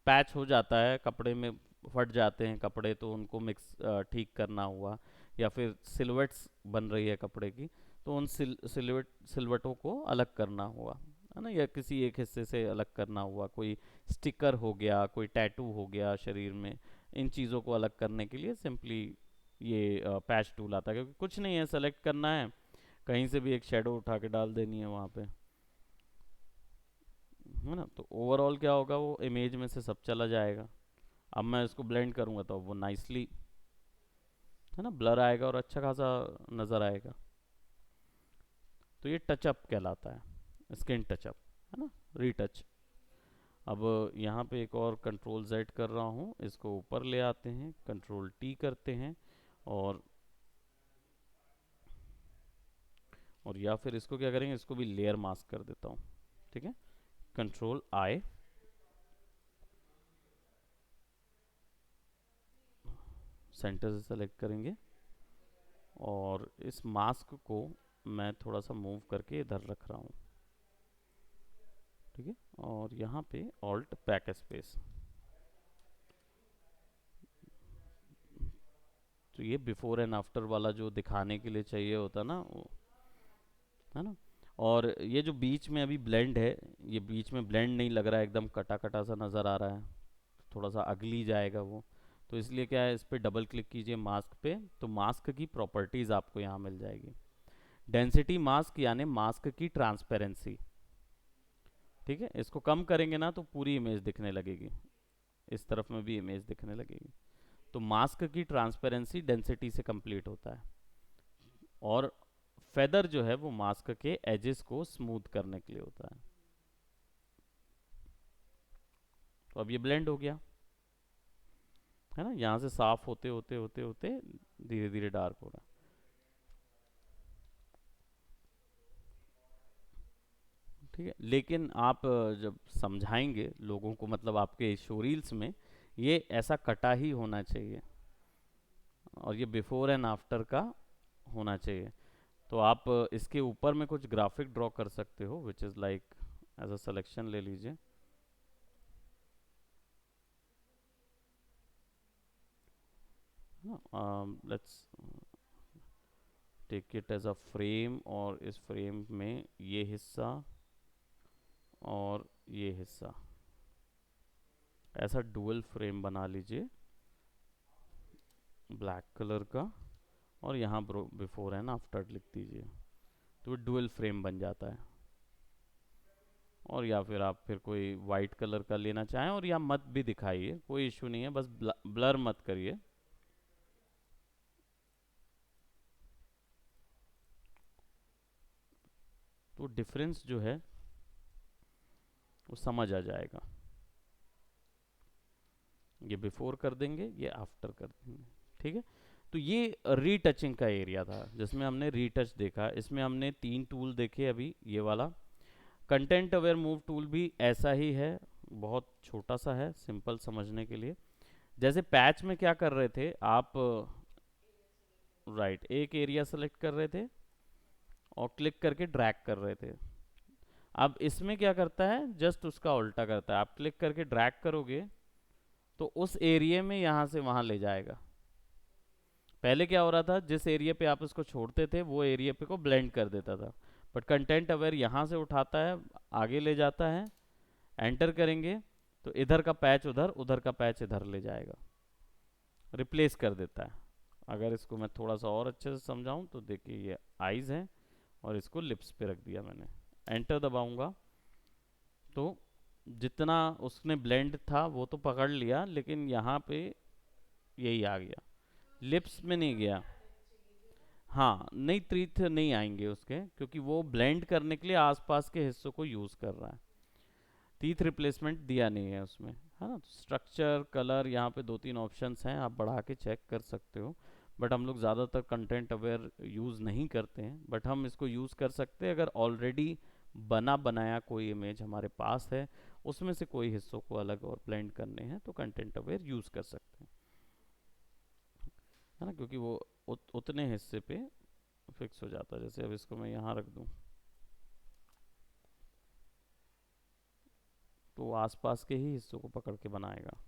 पैच हो जाता है कपड़े में, फट जाते हैं कपड़े, तो उनको मिक्स ठीक करना हुआ, या फिर सिलवेट्स बन रही है कपड़े की, तो उन सिलवटों को अलग करना हुआ, है ना, या किसी एक हिस्से से अलग करना हुआ, कोई स्टिकर हो गया, कोई टैटू हो गया शरीर में, इन चीज़ों को अलग करने के लिए सिंपली ये पैच टूल आता है। क्योंकि कुछ नहीं है, सेलेक्ट करना है, कहीं से भी एक शेडो उठा के डाल देनी है वहाँ पे, है ना। तो ओवरऑल क्या होगा, वो इमेज में से सब चला जाएगा। अब मैं इसको ब्लेंड करूँगा तो वो नाइसली, है ना, ब्लर आएगा और अच्छा खासा नज़र आएगा। तो ये टचअप कहलाता है, स्किन टचअप, है ना, रीटच। अब यहाँ पे एक और कंट्रोल जेड कर रहा हूँ, इसको ऊपर ले आते हैं, कंट्रोल टी करते हैं, और या फिर इसको क्या करेंगे, इसको भी लेयर मास्क कर देता हूँ। ठीक है, कंट्रोल आई, सेंटर से सेलेक्ट करेंगे, और इस मास्क को मैं थोड़ा सा मूव करके इधर रख रहा हूँ। ठीक है, और यहाँ पे ऑल्ट बैक स्पेस, तो ये बिफोर एंड आफ्टर वाला जो दिखाने के लिए चाहिए होता ना वो, है ना। और ये जो बीच में अभी ब्लेंड है, ये बीच में ब्लेंड नहीं लग रहा है, एकदम कटा कटा सा नज़र आ रहा है, थोड़ा सा अगली जाएगा वो। तो इसलिए क्या है, इस पर डबल क्लिक कीजिए मास्क पे, तो मास्क की प्रॉपर्टीज़ आपको यहाँ मिल जाएगी। डेंसिटी मास्क यानी मास्क की ट्रांसपेरेंसी। ठीक है, इसको कम करेंगे ना तो पूरी इमेज दिखने लगेगी, इस तरफ में भी इमेज दिखने लगेगी। तो मास्क की ट्रांसपेरेंसी डेंसिटी से कंप्लीट होता है, और फेदर जो है वो मास्क के एजेस को स्मूथ करने के लिए होता है। तो अब ये ब्लेंड हो गया। है ना, यहाँ से साफ होते होते होते होते धीरे धीरे डार्क हो रहा है। ठीक है, लेकिन आप जब समझाएंगे लोगों को, मतलब आपके शोरील्स में ये ऐसा कटा ही होना चाहिए, और ये बिफोर एंड आफ्टर का होना चाहिए। तो आप इसके ऊपर में कुछ ग्राफिक ड्रॉ कर सकते हो, which is like as a selection ले लीजिए। Let's take it as a frame, और इस फ्रेम में ये हिस्सा और ये हिस्सा ऐसा डुअल फ्रेम बना लीजिए ब्लैक कलर का, और यहाँ बिफोर एंड आफ्टर लिख दीजिए, तो डुअल फ्रेम बन जाता है। और या फिर आप फिर कोई वाइट कलर का लेना चाहें, और या मत भी दिखाइए, कोई इशू नहीं है, बस ब्लर मत करिए। तो डिफरेंस जो है वो समझ आ जाएगा। ये बिफोर कर देंगे, ये आफ्टर कर देंगे। ठीक है, तो ये रीटचिंग का एरिया था जिसमें हमने रीटच देखा। इसमें हमने 3 टूल देखे अभी। ये वाला कंटेंट अवेयर मूव टूल भी ऐसा ही है, बहुत छोटा सा है, सिंपल समझने के लिए। जैसे पैच में क्या कर रहे थे आप, राइट, एक एरिया सेलेक्ट कर रहे थे और क्लिक करके ड्रैग कर रहे थे। अब इसमें क्या करता है, जस्ट उसका उल्टा करता है। आप क्लिक करके ड्रैग करोगे तो उस एरिया में यहाँ से वहाँ ले जाएगा। पहले क्या हो रहा था, जिस एरिया पे आप इसको छोड़ते थे वो एरिया पे को ब्लेंड कर देता था, बट कंटेंट अवेयर यहाँ से उठाता है, आगे ले जाता है, एंटर करेंगे तो इधर का पैच उधर, उधर का पैच इधर ले जाएगा, रिप्लेस कर देता है। अगर इसको मैं थोड़ा सा और अच्छे से समझाऊं तो देखिए, ये आईज है और इसको लिप्स पे रख दिया मैंने, एंटर दबाऊंगा तो जितना उसने ब्लेंड था वो तो पकड़ लिया, लेकिन यहाँ पे यही आ गया, लिप्स में नहीं गया। हाँ, नहीं, तीथ नहीं आएंगे उसके, क्योंकि वो ब्लेंड करने के लिए आसपास के हिस्सों को यूज़ कर रहा है। तीथ रिप्लेसमेंट दिया नहीं है उसमें, है ना। स्ट्रक्चर, कलर, यहाँ पे 2-3 ऑप्शंस हैं, आप बढ़ा के चेक कर सकते हो। बट हम लोग ज़्यादातर कंटेंट अवेयर यूज़ नहीं करते हैं, बट हम इसको यूज़ कर सकते हैं अगर ऑलरेडी बना बनाया कोई इमेज हमारे पास है, उसमें से कोई हिस्सों को अलग और ब्लेंड करने हैं, तो कंटेंट अवेयर यूज़ कर सकते हैं, है ना, क्योंकि वो उतने हिस्से पे फिक्स हो जाता है। जैसे अब इसको मैं यहाँ रख दूँ तो वो आसपास के ही हिस्सों को पकड़ के बनाएगा।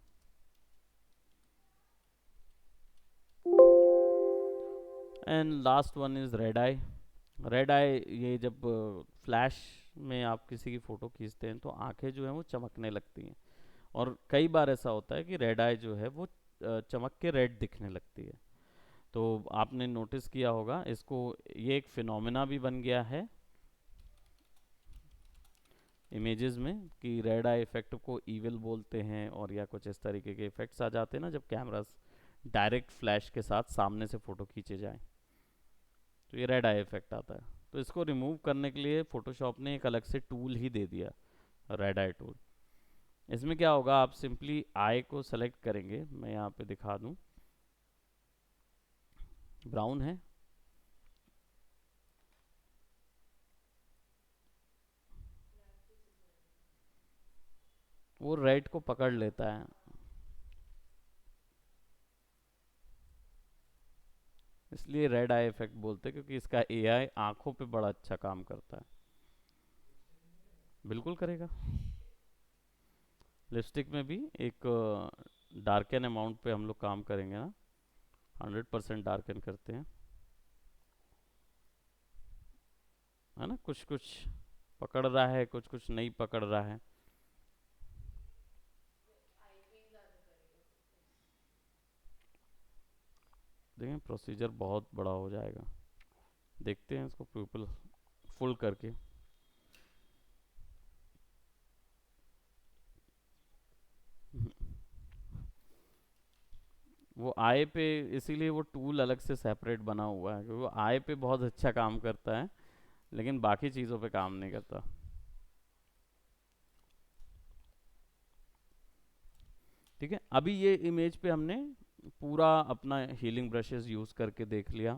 And last one is red eye. Red eye, ये जब फ्लैश में आप किसी की फ़ोटो खींचते हैं तो आंखें जो हैं वो चमकने लगती हैं, और कई बार ऐसा होता है कि रेड आई जो है वो चमक के रेड दिखने लगती है। तो आपने नोटिस किया होगा इसको, ये एक फिनोमेना भी बन गया है इमेजेस में, कि रेड आई इफेक्ट को ईविल बोलते हैं, और या कुछ इस तरीके के इफेक्ट्स आ जाते हैं ना जब कैमरा डायरेक्ट फ्लैश के साथ सामने से फ़ोटो खींचे जाए, तो ये रेड आई इफेक्ट आता है। तो इसको रिमूव करने के लिए फोटोशॉप ने एक अलग से टूल ही दे दिया, रेड आई टूल। इसमें क्या होगा, आप सिंपली आई को सेलेक्ट करेंगे, मैं यहाँ पे दिखा दूँ, ब्राउन है, वो रेड को पकड़ लेता है, इसलिए रेड आई इफेक्ट बोलते हैं, क्योंकि इसका एआई आंखों पे बड़ा अच्छा काम करता है। बिल्कुल करेगा। लिपस्टिक में भी एक डार्कन अमाउंट पे हम लोग काम करेंगे ना, 100% डार्कन करते हैं, है ना। कुछ कुछ पकड़ रहा है, कुछ कुछ नहीं पकड़ रहा है। देखें, प्रोसीजर बहुत बड़ा हो जाएगा। देखते हैं इसको प्यूपल फुल करके। वो आई पे, इसीलिए वो टूल अलग से सेपरेट बना हुआ है, क्योंकि वो आई पे बहुत अच्छा काम करता है, लेकिन बाकी चीज़ों पे काम नहीं करता। ठीक है, अभी ये इमेज पे हमने पूरा अपना हीलिंग ब्रशेस यूज़ करके देख लिया,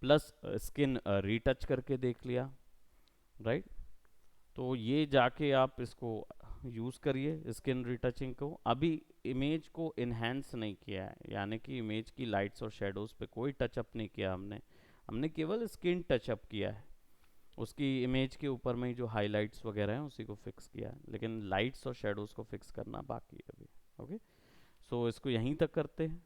प्लस स्किन रीटच करके देख लिया, राइट। तो ये जाके आप इसको यूज़ करिए स्किन रिटचिंग को। अभी इमेज को इन्हेंस नहीं किया है, यानी कि इमेज की लाइट्स और शेडोज़ पे कोई टचअप नहीं किया हमने, हमने केवल स्किन टचअप किया है, उसकी इमेज के ऊपर में ही जो हाइलाइट्स वगैरह हैं उसी को फिक्स किया है, लेकिन लाइट्स और शेडोज़ को फिक्स करना बाकी है अभी। ओके, सो इसको यहीं तक करते हैं।